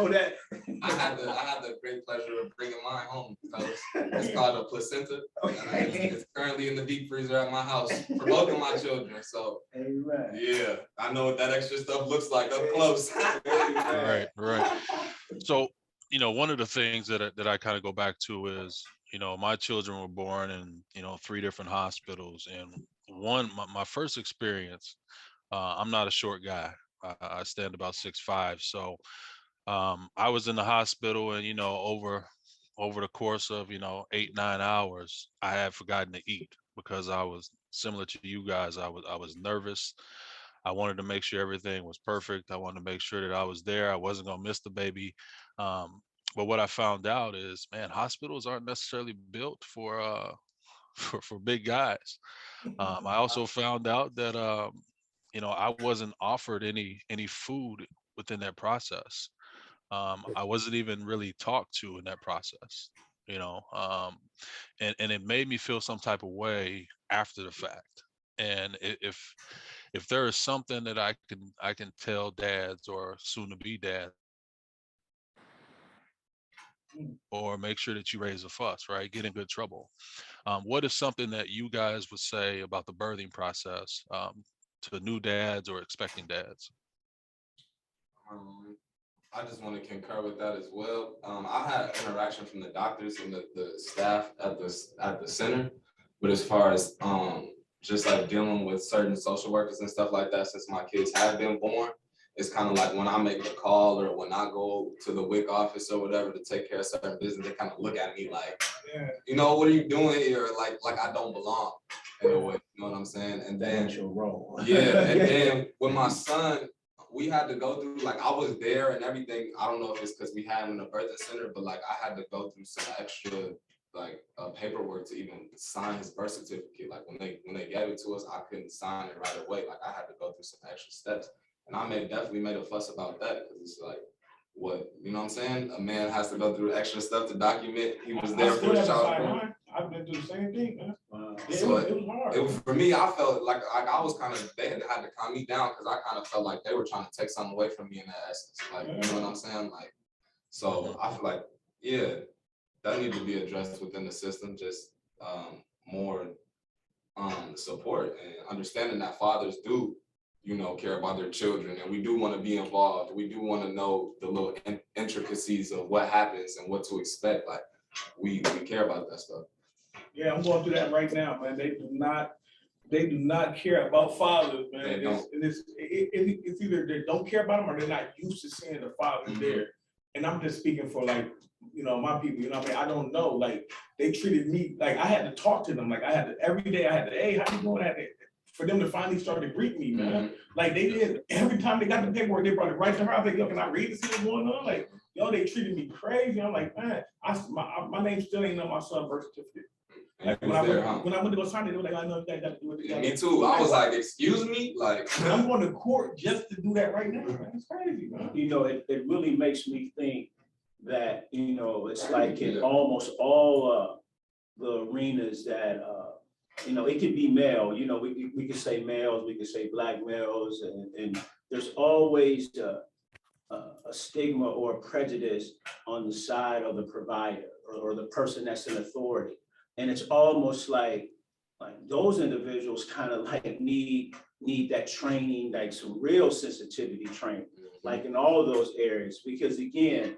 the great pleasure of bringing mine home. It's called a placenta. It's currently in the deep freezer at my house for both of my children. So, amen. Yeah, I know what that extra stuff looks like up close. Right. So, one of the things that I kind of go back to is, my children were born in, 3 different hospitals. And my first experience, I'm not a short guy. I stand about 6'5". So I was in the hospital and, over the course of, 8-9 hours, I had forgotten to eat because I was similar to you guys. I was nervous. I wanted to make sure everything was perfect. I wanted to make sure that I was there. I wasn't going to miss the baby. But what I found out is, man, hospitals aren't necessarily built for big guys. I also found out that, I wasn't offered any food within that process. I wasn't even really talked to in that process, and it made me feel some type of way after the fact. And if there is something that I can tell dads or soon to be dads, or make sure that you raise a fuss, right? Get in good trouble. What is something that you guys would say about the birthing process to new dads or expecting dads? I just want to concur with that as well. I had interaction from the doctors and the staff at the center, but as far as just like dealing with certain social workers and stuff like that since my kids have been born. It's kind of like when I make a call or when I go to the WIC office or whatever to take care of certain business, they kind of look at me like, you know, what are you doing here? Like I don't belong in a way, you know what I'm saying? And then, That's your role. yeah, and then with my son, we had to go through, like I was there and everything. I don't know if it's because we had him in a birthing center, but like I had to go through some extra like paperwork to even sign his birth certificate. Like when they gave it to us, I couldn't sign it right away. Like I had to go through some extra steps. And I definitely made a fuss about that because it's like, what, you know what I'm saying? A man has to go through extra stuff to document he was there for his child. I've been through the same thing, man. Yeah, So it was hard. It was, for me, I felt like I was kind of, they had to calm me down because I kind of felt like they were trying to take something away from me in that essence. Like, you know what I'm saying? Like, so I feel like, yeah, that needs to be addressed within the system, just more support and understanding that fathers do, you know, care about their children, and we do want to be involved. We do want to know the little intricacies of what happens and what to expect. Like we care about that stuff. Yeah, I'm going through that right now, man. They do not care about fathers, man. It's either they don't care about them or they're not used to seeing the father there. And I'm just speaking for like, you know, my people, you know what I mean? I don't know, like they treated me, like I had to talk to them. Like I had to, every day I had to, hey, how you doing? For them to finally start to greet me, man. Like they did, every time they got the paperwork, they brought it right to her. I was like, yo, can I read to see what's going on? Like, yo, they treated me crazy. I'm like, man, my name still ain't on my son's birth certificate. Like when I went to go sign it, they were like, I know you guys got to do it together. Me too. I was like, excuse me? Like I'm going to court just to do that right now, man. It's crazy, man. You know, it really makes me think that, you know, it's like in almost all the arenas that, you know, it could be male, you know, we could say males, we could say black males, and there's always a stigma or a prejudice on the side of the provider or the person that's in authority. And it's almost like those individuals kind of like need that training, like some real sensitivity training, like in all of those areas, because again,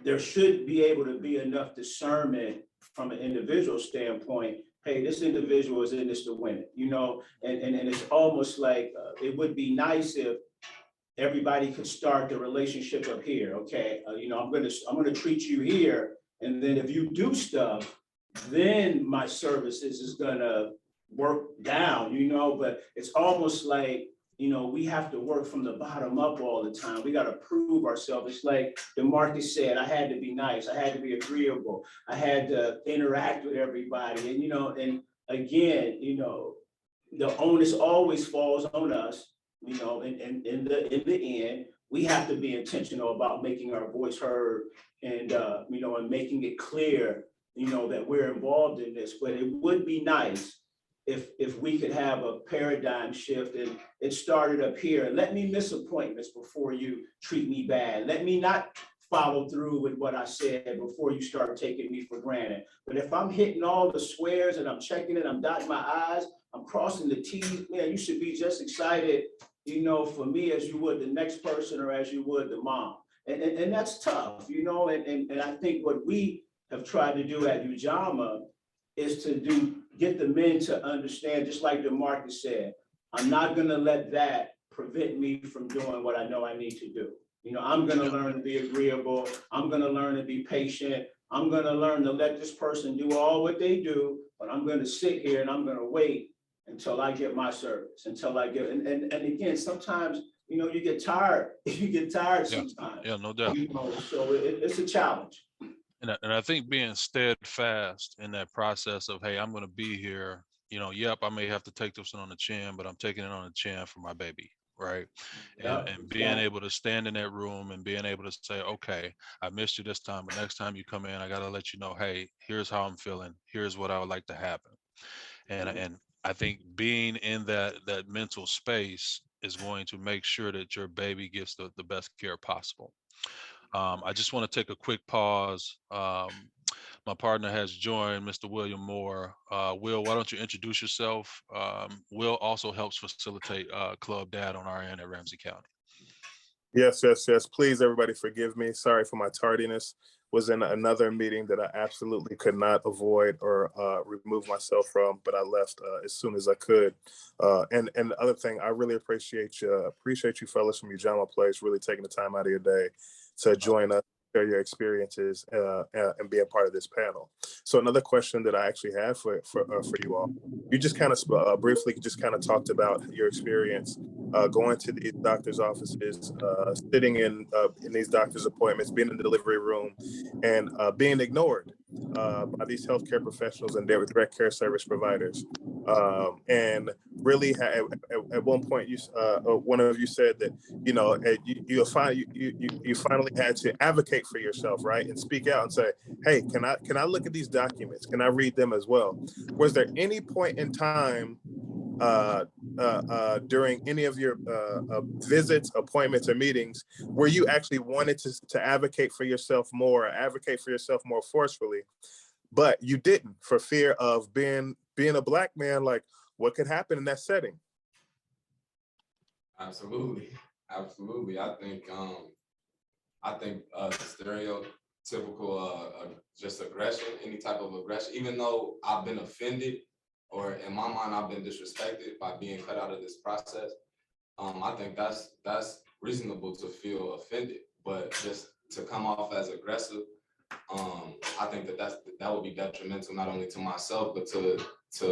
there should be able to be enough discernment from an individual standpoint. Hey, this individual is in this to win it, you know, and it's almost like it would be nice if everybody could start the relationship up here. Okay, you know, I'm gonna treat you here, and then if you do stuff, then my services is gonna work down, you know. But it's almost like, you know, we have to work from the bottom up all the time. We got to prove ourselves. It's like DeMarcus said, I had to be nice. I had to be agreeable. I had to interact with everybody. And, you know, and again, you know, the onus always falls on us, you know, and in the end, we have to be intentional about making our voice heard and, you know, and making it clear, you know, that we're involved in this. But it would be nice if we could have a paradigm shift, and it started up here. Let me miss appointments before you treat me bad. Let me not follow through with what I said before you start taking me for granted. But if I'm hitting all the squares and I'm checking it, I'm dotting my I's, I'm crossing the T's, man, you should be just excited, you know, for me as you would the next person or as you would the mom. And that's tough, you know, and I think what we have tried to do at Ujamaa is to get the men to understand, just like DeMarcus said, I'm not gonna let that prevent me from doing what I know I need to do. You know, I'm gonna learn to be agreeable. I'm gonna learn to be patient. I'm gonna learn to let this person do all what they do, but I'm gonna sit here and I'm gonna wait until I get my service, until I get, and again, sometimes, you know, you get tired. You get tired sometimes. Yeah, no doubt. You know, so it's a challenge. And I think being steadfast in that process of, hey, I'm going to be here, you know, yep, I may have to take this one on the chin, but I'm taking it on the chin for my baby, right? And being able to stand in that room and being able to say, okay, I missed you this time, but next time you come in, I got to let you know, hey, here's how I'm feeling. Here's what I would like to happen. And I think being in that mental space is going to make sure that your baby gets the best care possible. I just want to take a quick pause. My partner has joined, Mr. William Moore. Will, why don't you introduce yourself? Will also helps facilitate Club Dad on our end at Ramsey County. Yes. Please, everybody, forgive me. Sorry for my tardiness. was in another meeting that I absolutely could not avoid or remove myself from, but I left as soon as I could. And the other thing, I really appreciate you fellas from Ujamaa Place really taking the time out of your day to join us, share your experiences, and be a part of this panel. So another question that I actually have for you all, you just kind of briefly just kind of talked about your experience going to these doctor's offices, sitting in these doctor's appointments, being in the delivery room, and being ignored by these healthcare professionals and their direct care service providers. And really, at one point, one of you said that you finally had to advocate for yourself, right, and speak out and say, "Hey, can I look at these documents? Can I read them as well?" Was there any point in time during any of your visits, appointments, or meetings where you actually wanted to advocate for yourself more, or advocate for yourself more forcefully, but you didn't for fear of being a Black man? Like, what could happen in that setting? Absolutely, absolutely. I think the stereotypical just aggression, any type of aggression, even though I've been offended, or in my mind I've been disrespected by being cut out of this process. I think that's reasonable to feel offended, but just to come off as aggressive, I think that would be detrimental not only to myself but to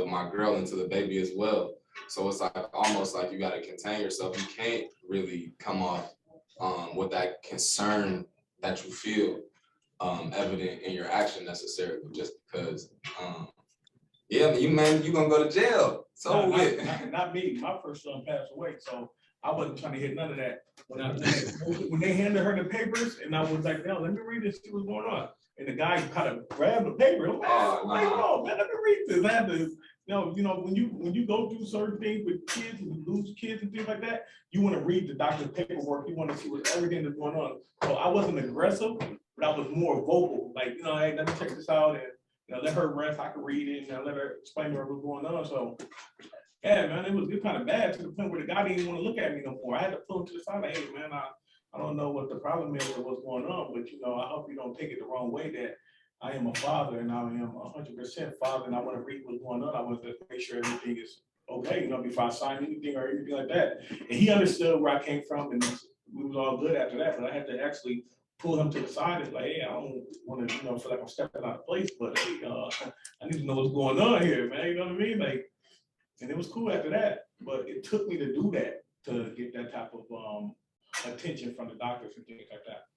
my girl and to the baby as well. So it's like almost like you got to contain yourself. You can't really come off with that concern that you feel evident in your action necessarily, just because. Yeah, you gonna go to jail. So not me. My first son passed away, so I wasn't trying to hear none of that. When they handed her the papers, and I was like, "No, let me read this. See what's going on." And the guy kind of grabbed the paper. I'm like, "Oh, man, let me read this." I had to, when you go through certain things with kids and you lose kids and things like that, you want to read the doctor's paperwork. You want to see what everything that's going on. So I wasn't aggressive, but I was more vocal. Like, hey, let me check this out, and let her rest. I could read it, and let her explain to her what's going on. So, yeah, man, it was kind of bad to the point where the guy didn't even want to look at me no more. I had to pull him to the side. Like, hey, man, I don't know what the problem is or what's going on, but I hope you don't take it the wrong way that I am a father and I am 100% father, and I want to read what's going on. I want to make sure everything is okay, before I sign anything or anything like that. And he understood where I came from, and we was all good after that. But I had to actually pull him to the side and like, hey, I don't want to, feel like I'm stepping out of place, but hey, I need to know what's going on here, man. You know what I mean? Like, and it was cool after that, but it took me to do that to get that type of attention from the doctors and things like that.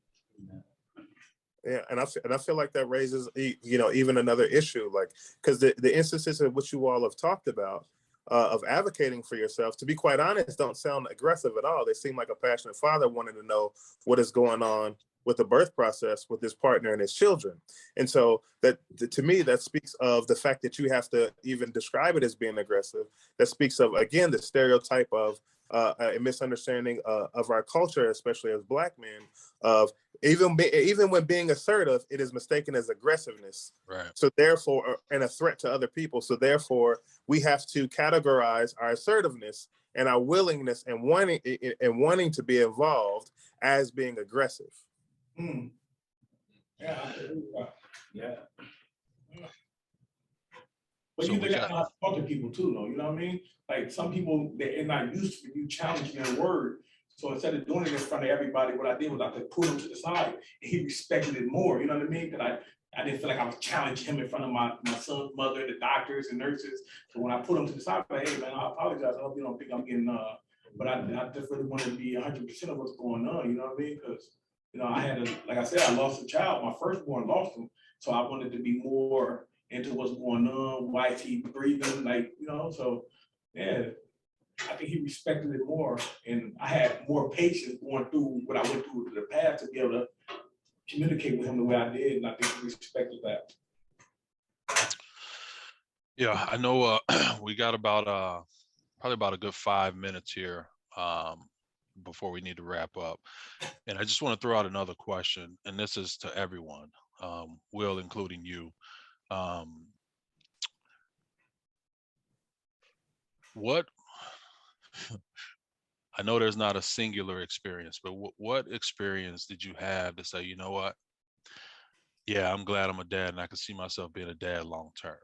Yeah, and I feel like that raises even another issue, like, because the instances of what you all have talked about of advocating for yourself, to be quite honest, don't sound aggressive at all. They seem like a passionate father wanting to know what is going on with the birth process with his partner and his children. And so that, to me, that speaks of the fact that you have to even describe it as being aggressive. That speaks of, again, the stereotype of a misunderstanding of our culture, especially as Black men, of even when being assertive, it is mistaken as aggressiveness. Right. So therefore, and a threat to other people. So therefore, we have to categorize our assertiveness and our willingness and wanting to be involved as being aggressive. Mm. Yeah. Yeah. But So you think I talk to people too, though. You know what I mean? Like, some people, they're not used to you challenging their word. So instead of doing it in front of everybody, what I did was I could pull him to the side, and he respected it more. You know what I mean? Because I didn't feel like I was challenging him in front of my son's mother, the doctors and nurses. So when I put him to the side, I'm like, hey, man, I apologize. I hope you don't think I'm getting, but I just really want to be 100% of what's going on. You know what I mean? Because, I had like I said, I lost a child. My firstborn lost him. So I wanted to be more into what's going on, why is he breathing, like, so yeah, I think he respected it more, and I had more patience going through what I went through in the past to be able to communicate with him the way I did, and I think he respected that. Yeah, I know we got about probably about a good 5 minutes here before we need to wrap up. And I just want to throw out another question, and this is to everyone, Will, including you. What I know there's not a singular experience, but what experience did you have to say, you know what, yeah, I'm glad I'm a dad, and I can see myself being a dad long term.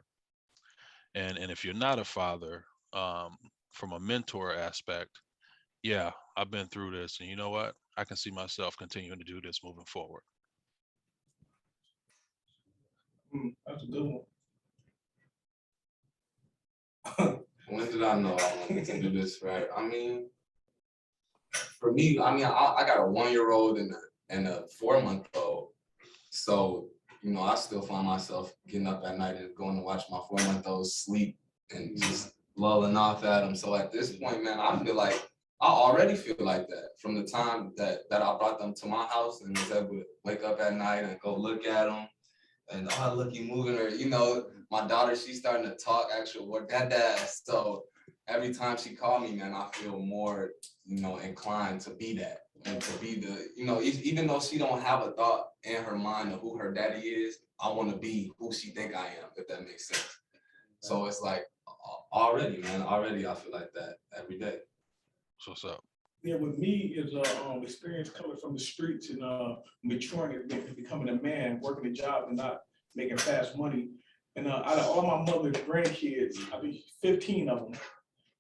And if you're not a father, from a mentor aspect, yeah, I've been through this, and you know what? I can see myself continuing to do this moving forward. That's a good one. When did I know I wanted to do this, right? I mean, for me, I got a 1-year-old and a 4-month-old. So, I still find myself getting up at night and going to watch my 4-month-old sleep and just lulling off at him. So at this point, man, I already feel like that from the time that I brought them to my house and was able to wake up at night and go look at them. And look, you moving, or my daughter, she's starting to talk actual word, dad. So every time she called me, man, I feel more, inclined to be that and to be the, even though she don't have a thought in her mind of who her daddy is, I want to be who she think I am, if that makes sense. So it's like already, man, I feel like that every day. So what's up? Yeah, with me is experience coming from the streets and maturing and becoming a man, working a job and not making fast money. And out of all my mother's grandkids, I think 15 of them,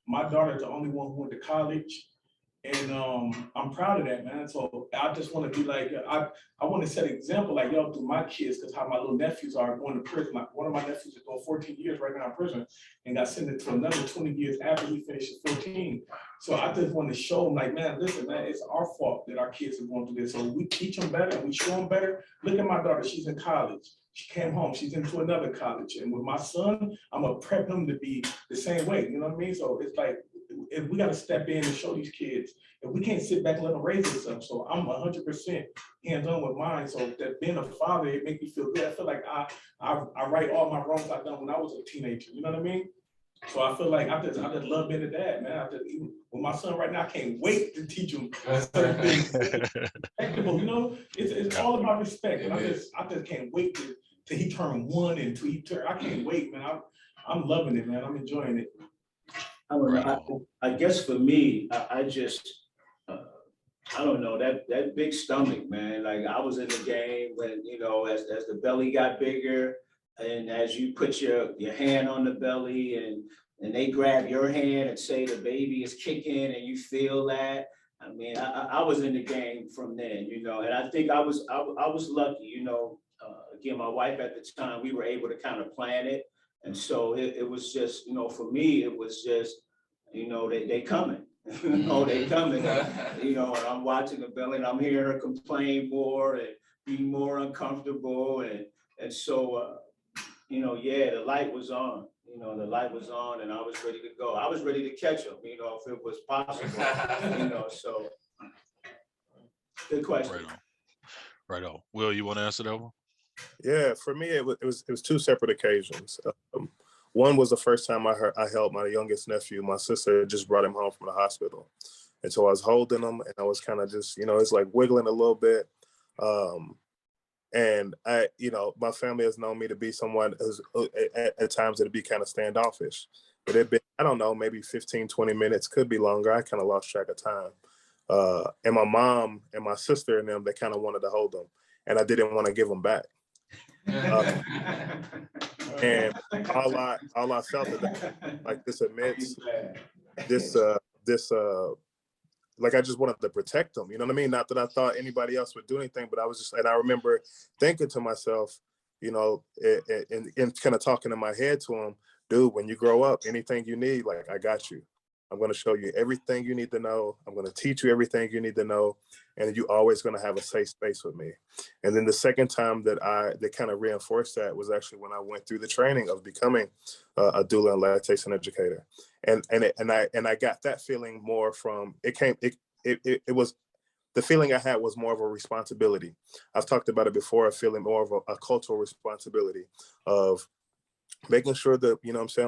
my daughter's the only one who went to college. And I'm proud of that, man. So I just want to be like, I want to set an example like y'all through my kids, because how my little nephews are going to prison. Like one of my nephews is doing 14 years right now in prison and got sentenced to another 20 years after he finishes 14. So I just want to show them like, man, listen, man, it's our fault that our kids are going through this. So we teach them better and we show them better. Look at my daughter, she's in college. She came home, she's into another college. And with my son, I'm gonna prep him to be the same way, you know what I mean? So it's like, if we gotta step in and show these kids, if we can't sit back and let them raise themselves. So I'm 100% hands-on with mine. So that being a father, it makes me feel good. I feel like I right all my wrongs I've done when I was a teenager, you know what I mean? So I feel like I just love being a dad, man. Even with my son right now, I can't wait to teach him certain things. It's all about respect. And I just can't wait till he turn 1 and till he turn. I can't wait, man. I'm loving it, man. I'm enjoying it. I don't know. I guess for me, I just, I don't know, that big stomach, man. Like I was in the game when, as the belly got bigger and as you put your hand on the belly and they grab your hand and say the baby is kicking and you feel that. I mean, I was in the game from then, and I think I was lucky, again, my wife at the time, we were able to kind of plan it. And so it was just, for me, it was just, they coming. They coming, and I'm watching the belly and I'm hearing her complain more and be more uncomfortable. And so, yeah, the light was on, the light was on and I was ready to go. I was ready to catch him, if it was possible, so good question. Right on. Will, you want to answer that one? Yeah, for me, it was 2 separate occasions. One was the first time I held my youngest nephew. My sister just brought him home from the hospital. And so I was holding him and I was kind of just, it's like wiggling a little bit. And I, my family has known me to be someone who's at times it'd be kind of standoffish. But it'd been, I don't know, maybe 15, 20 minutes, could be longer. I kind of lost track of time. And my mom and my sister and them, they kind of wanted to hold them. And I didn't want to give them back. And all I felt at that, like this admits this like I just wanted to protect them, you know what I mean? Not that I thought anybody else would do anything, but I was just, and I remember thinking to myself, and kind of talking in my head to him, dude, when you grow up, anything you need, like I got you. I'm going to show you everything you need to know. I'm going to teach you everything you need to know. And you always going to have a safe space with me. And then the second time that kind of reinforced that was actually when I went through the training of becoming a doula and lactation educator. And I got that feeling more from, it was, the feeling I had was more of a responsibility. I've talked about it before, a feeling more of a cultural responsibility of making sure that,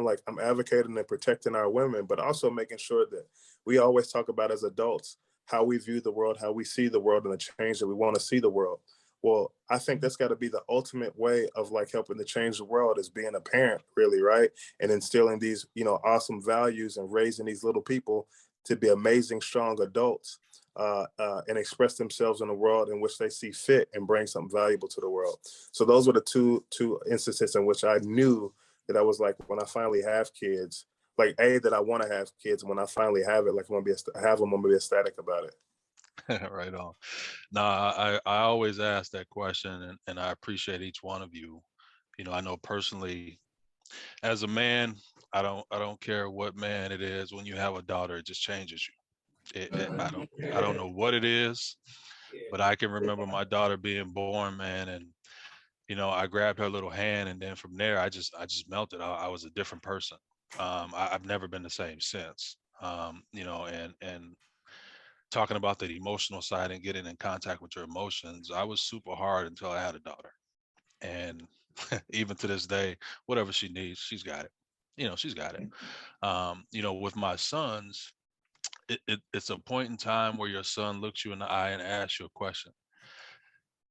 like I'm advocating and protecting our women, but also making sure that we always talk about as adults, how we view the world, how we see the world and the change that we want to see the world. Well, I think that's got to be the ultimate way of like helping to change the world is being a parent, really, right? And instilling these, awesome values and raising these little people to be amazing, strong adults and express themselves in the world in which they see fit and bring something valuable to the world. So those were the two instances in which I knew that I was like, when I finally have kids, like that I want to have kids. When I finally have it, like I'm gonna be ecstatic about it. Right on. No, I always ask that question, and I appreciate each one of you. I know personally, as a man, I don't care what man it is. When you have a daughter, it just changes you. I don't know what it is, but I can remember my daughter being born, man, and I grabbed her little hand, and then from there, I just melted. I was a different person. I've never been the same since. And talking about the emotional side and getting in contact with your emotions, I was super hard until I had a daughter. And even to this day, whatever she needs, she's got it. She's got it. With my sons, it's a point in time where your son looks you in the eye and asks you a question.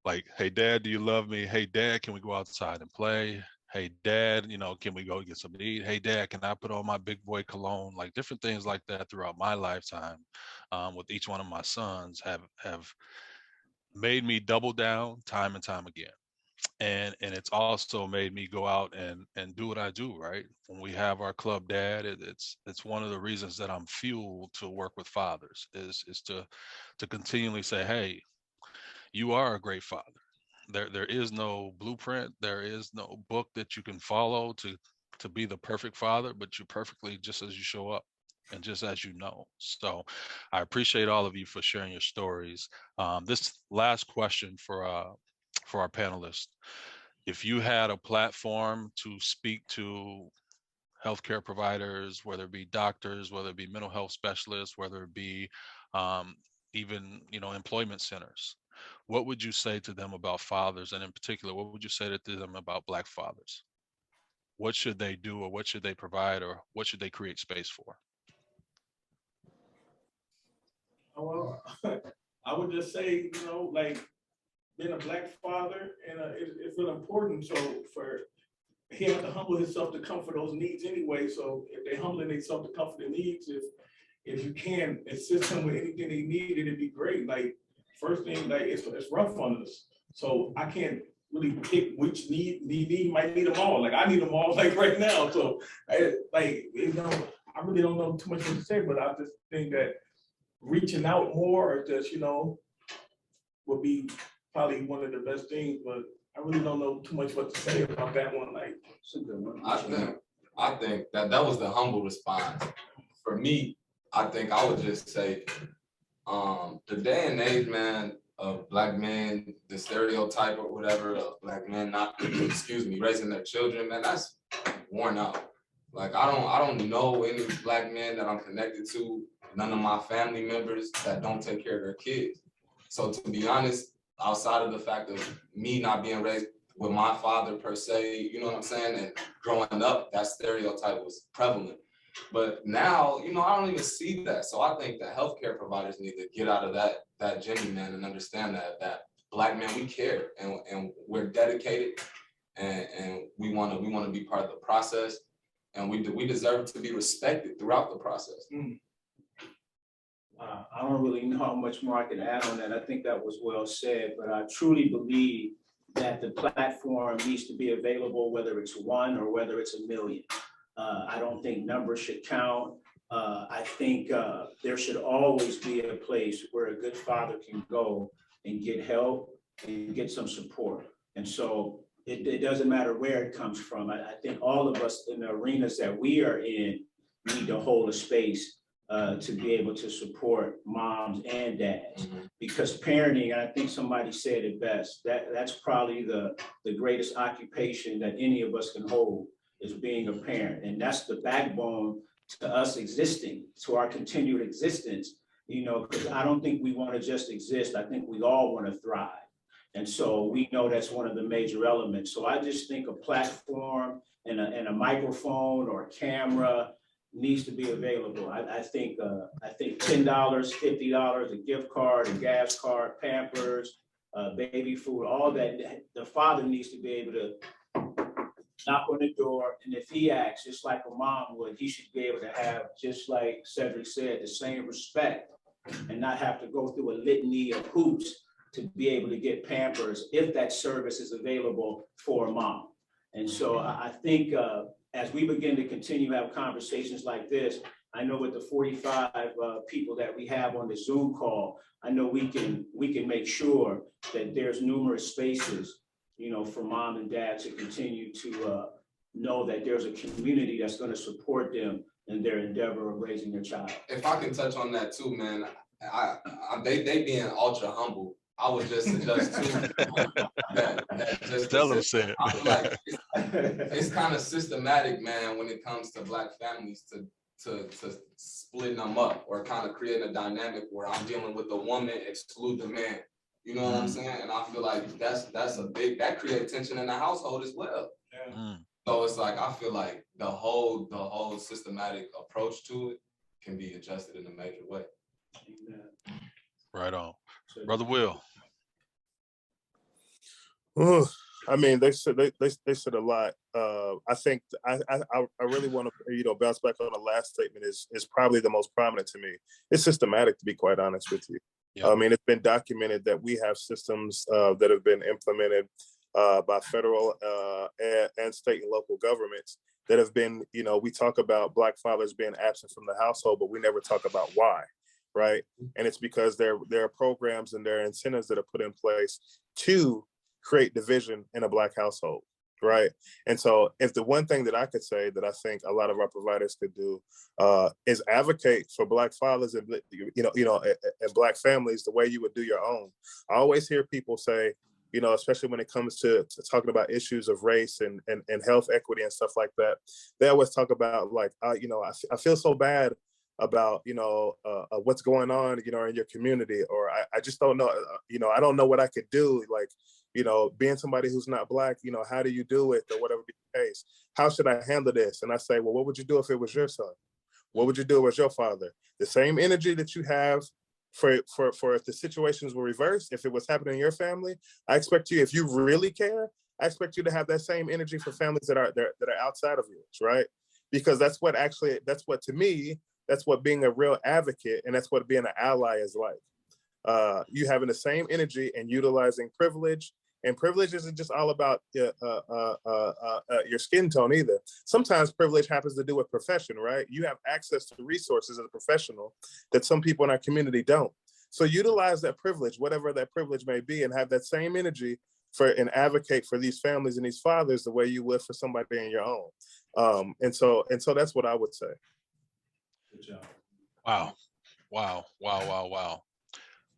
Like, hey, Dad, do you love me? Hey, Dad, can we go outside and play? Hey, Dad, can we go get something to eat? Hey, Dad, can I put on my big boy cologne? Like different things like that throughout my lifetime with each one of my sons have made me double down time and time again. And it's also made me go out and do what I do, right? When we have our club dad, it's one of the reasons that I'm fueled to work with fathers is to continually say, hey, you are a great father. There is no blueprint, there is no book that you can follow to be the perfect father, but you're perfectly just as you show up and just as you know. So I appreciate all of you for sharing your stories. This last question for our panelists: if you had a platform to speak to healthcare providers, whether it be doctors, whether it be mental health specialists, whether it be even employment centers, what would you say to them about fathers? And in particular, what would you say to them about Black fathers? What should they do, or what should they provide, or what should they create space for? Well, I would just say, like being a Black father, and it's really important. So he has to humble himself to come for those needs anyway. So if they humbling themselves to come for the needs, if you can assist him with anything they need, it'd be great. Like first thing, like it's rough on us. So I can't really pick which need might need them all. Like I need them all like right now. So I really don't know too much what to say, but I just think that reaching out more or just, would be probably one of the best things, but I really don't know too much what to say about that one. Like, it's a good one. I think that was the humble response. For me, I think I would just say, the day and age, man, of Black men, the stereotype or whatever of Black men not, raising their children, man, that's worn out. Like I don't know any Black men that I'm connected to, none of my family members that don't take care of their kids. So to be honest, outside of the fact of me not being raised with my father per se, you know what I'm saying, and growing up, that stereotype was prevalent. But now, I don't even see that. So I think that healthcare providers need to get out of that Jimmy, man, and understand that Black men, we care and we're dedicated and we want to be part of the process, and we deserve to be respected throughout the process. I don't really know how much more I can add on that. I think that was well said, but I truly believe that the platform needs to be available, whether it's one or whether it's a million. I don't think numbers should count. I think there should always be a place where a good father can go and get help and get some support. And so it doesn't matter where it comes from. I think all of us in the arenas that we are in need to hold a space to be able to support moms and dads, because parenting, and I think somebody said it best, that's probably the greatest occupation that any of us can hold, is being a parent. And that's the backbone to us existing, to our continued existence, because I don't think we want to just exist. I think we all want to thrive. And so we know that's one of the major elements. So I just think a platform and a microphone or a camera needs to be available. I think $10, $50, a gift card, a gas card, Pampers, baby food, all that. The father needs to be able to knock on the door, and if he acts just like a mom would, he should be able to have, just like Cedric said, the same respect and not have to go through a litany of hoops to be able to get Pampers if that service is available for a mom. And so I think as we begin to continue to have conversations like this, I know with the 45 people that we have on the Zoom call, I know we can make sure that there's numerous spaces, you know, for mom and dad to continue to know that there's a community that's going to support them in their endeavor of raising their child. If I can touch on that too, man, they being ultra humble. I would just suggest too that just Tell them, say it. I feel like it's kind of systematic, man, when it comes to Black families to splitting them up or kind of creating a dynamic where I'm dealing with the woman, exclude the man. You know what I'm saying? And I feel like that's a big, that creates tension in the household as well. Yeah. So it's like I feel like the whole systematic approach to it can be adjusted in a major way. Right on. Brother Will. I mean, they said a lot. I think I really want to bounce back on the last statement is probably the most prominent to me. It's systematic, to be quite honest with you. Yeah. I mean, it's been documented that we have systems that have been implemented by federal and state and local governments that have been, we talk about Black fathers being absent from the household, but we never talk about why, right? And it's because there are programs and there are incentives that are put in place to create division in a Black household, right? And so if the one thing that I could say that I think a lot of our providers could do is advocate for Black fathers and, and Black families the way you would do your own. I always hear people say, especially when it comes to talking about issues of race and health equity and stuff like that, they always talk about like, I feel so bad about, what's going on, in your community, or I just don't know, I don't know what I could do. Like, being somebody who's not Black, how do you do it or whatever be the case? How should I handle this? And I say, well, what would you do if it was your son? What would you do as your father? The same energy that you have for if the situations were reversed, if it was happening in your family, I expect you, if you really care, I expect you to have that same energy for families that are outside of yours, right? Because that's what to me, that's what being a real advocate and that's what being an ally is like. You having the same energy and utilizing privilege. And privilege isn't just all about your skin tone either. Sometimes privilege happens to do with profession, right? You have access to resources as a professional that some people in our community don't. So utilize that privilege, whatever that privilege may be, and have that same energy and advocate for these families and these fathers the way you would for somebody in your own. And so that's what I would say. Good job. Wow.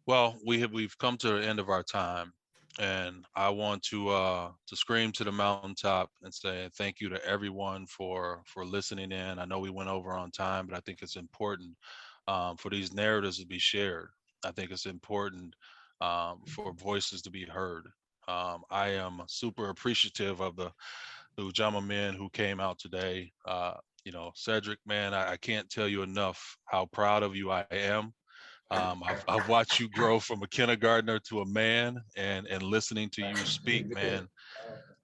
Well, we've come to the end of our time. And I want to scream to the mountaintop and say thank you to everyone for listening in. I know we went over on time, but I think it's important for these narratives to be shared. I think it's important for voices to be heard. I am super appreciative of the Ujamaa men who came out today. Cedric, man, I can't tell you enough how proud of you I am. I've watched you grow from a kindergartner to a man, and listening to you speak, man,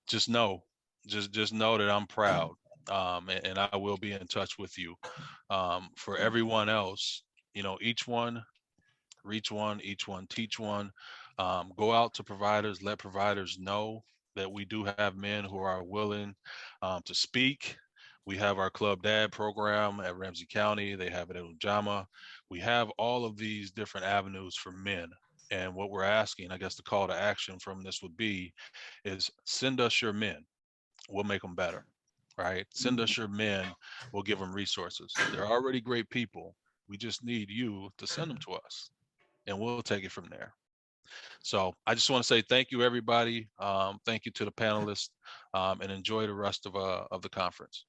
just know that I'm proud, and I will be in touch with you. For everyone else, each one, reach one, each one, teach one. Go out to providers, let providers know that we do have men who are willing to speak. We have our Club Dad program at Ramsey County. They have it at Ujamaa. We have all of these different avenues for men. And what we're asking, I guess the call to action from this would be, is send us your men. We'll make them better, right? Send us your men. We'll give them resources. They're already great people. We just need you to send them to us, and we'll take it from there. So I just want to say thank you, everybody. Thank you to the panelists, and enjoy the rest of the conference.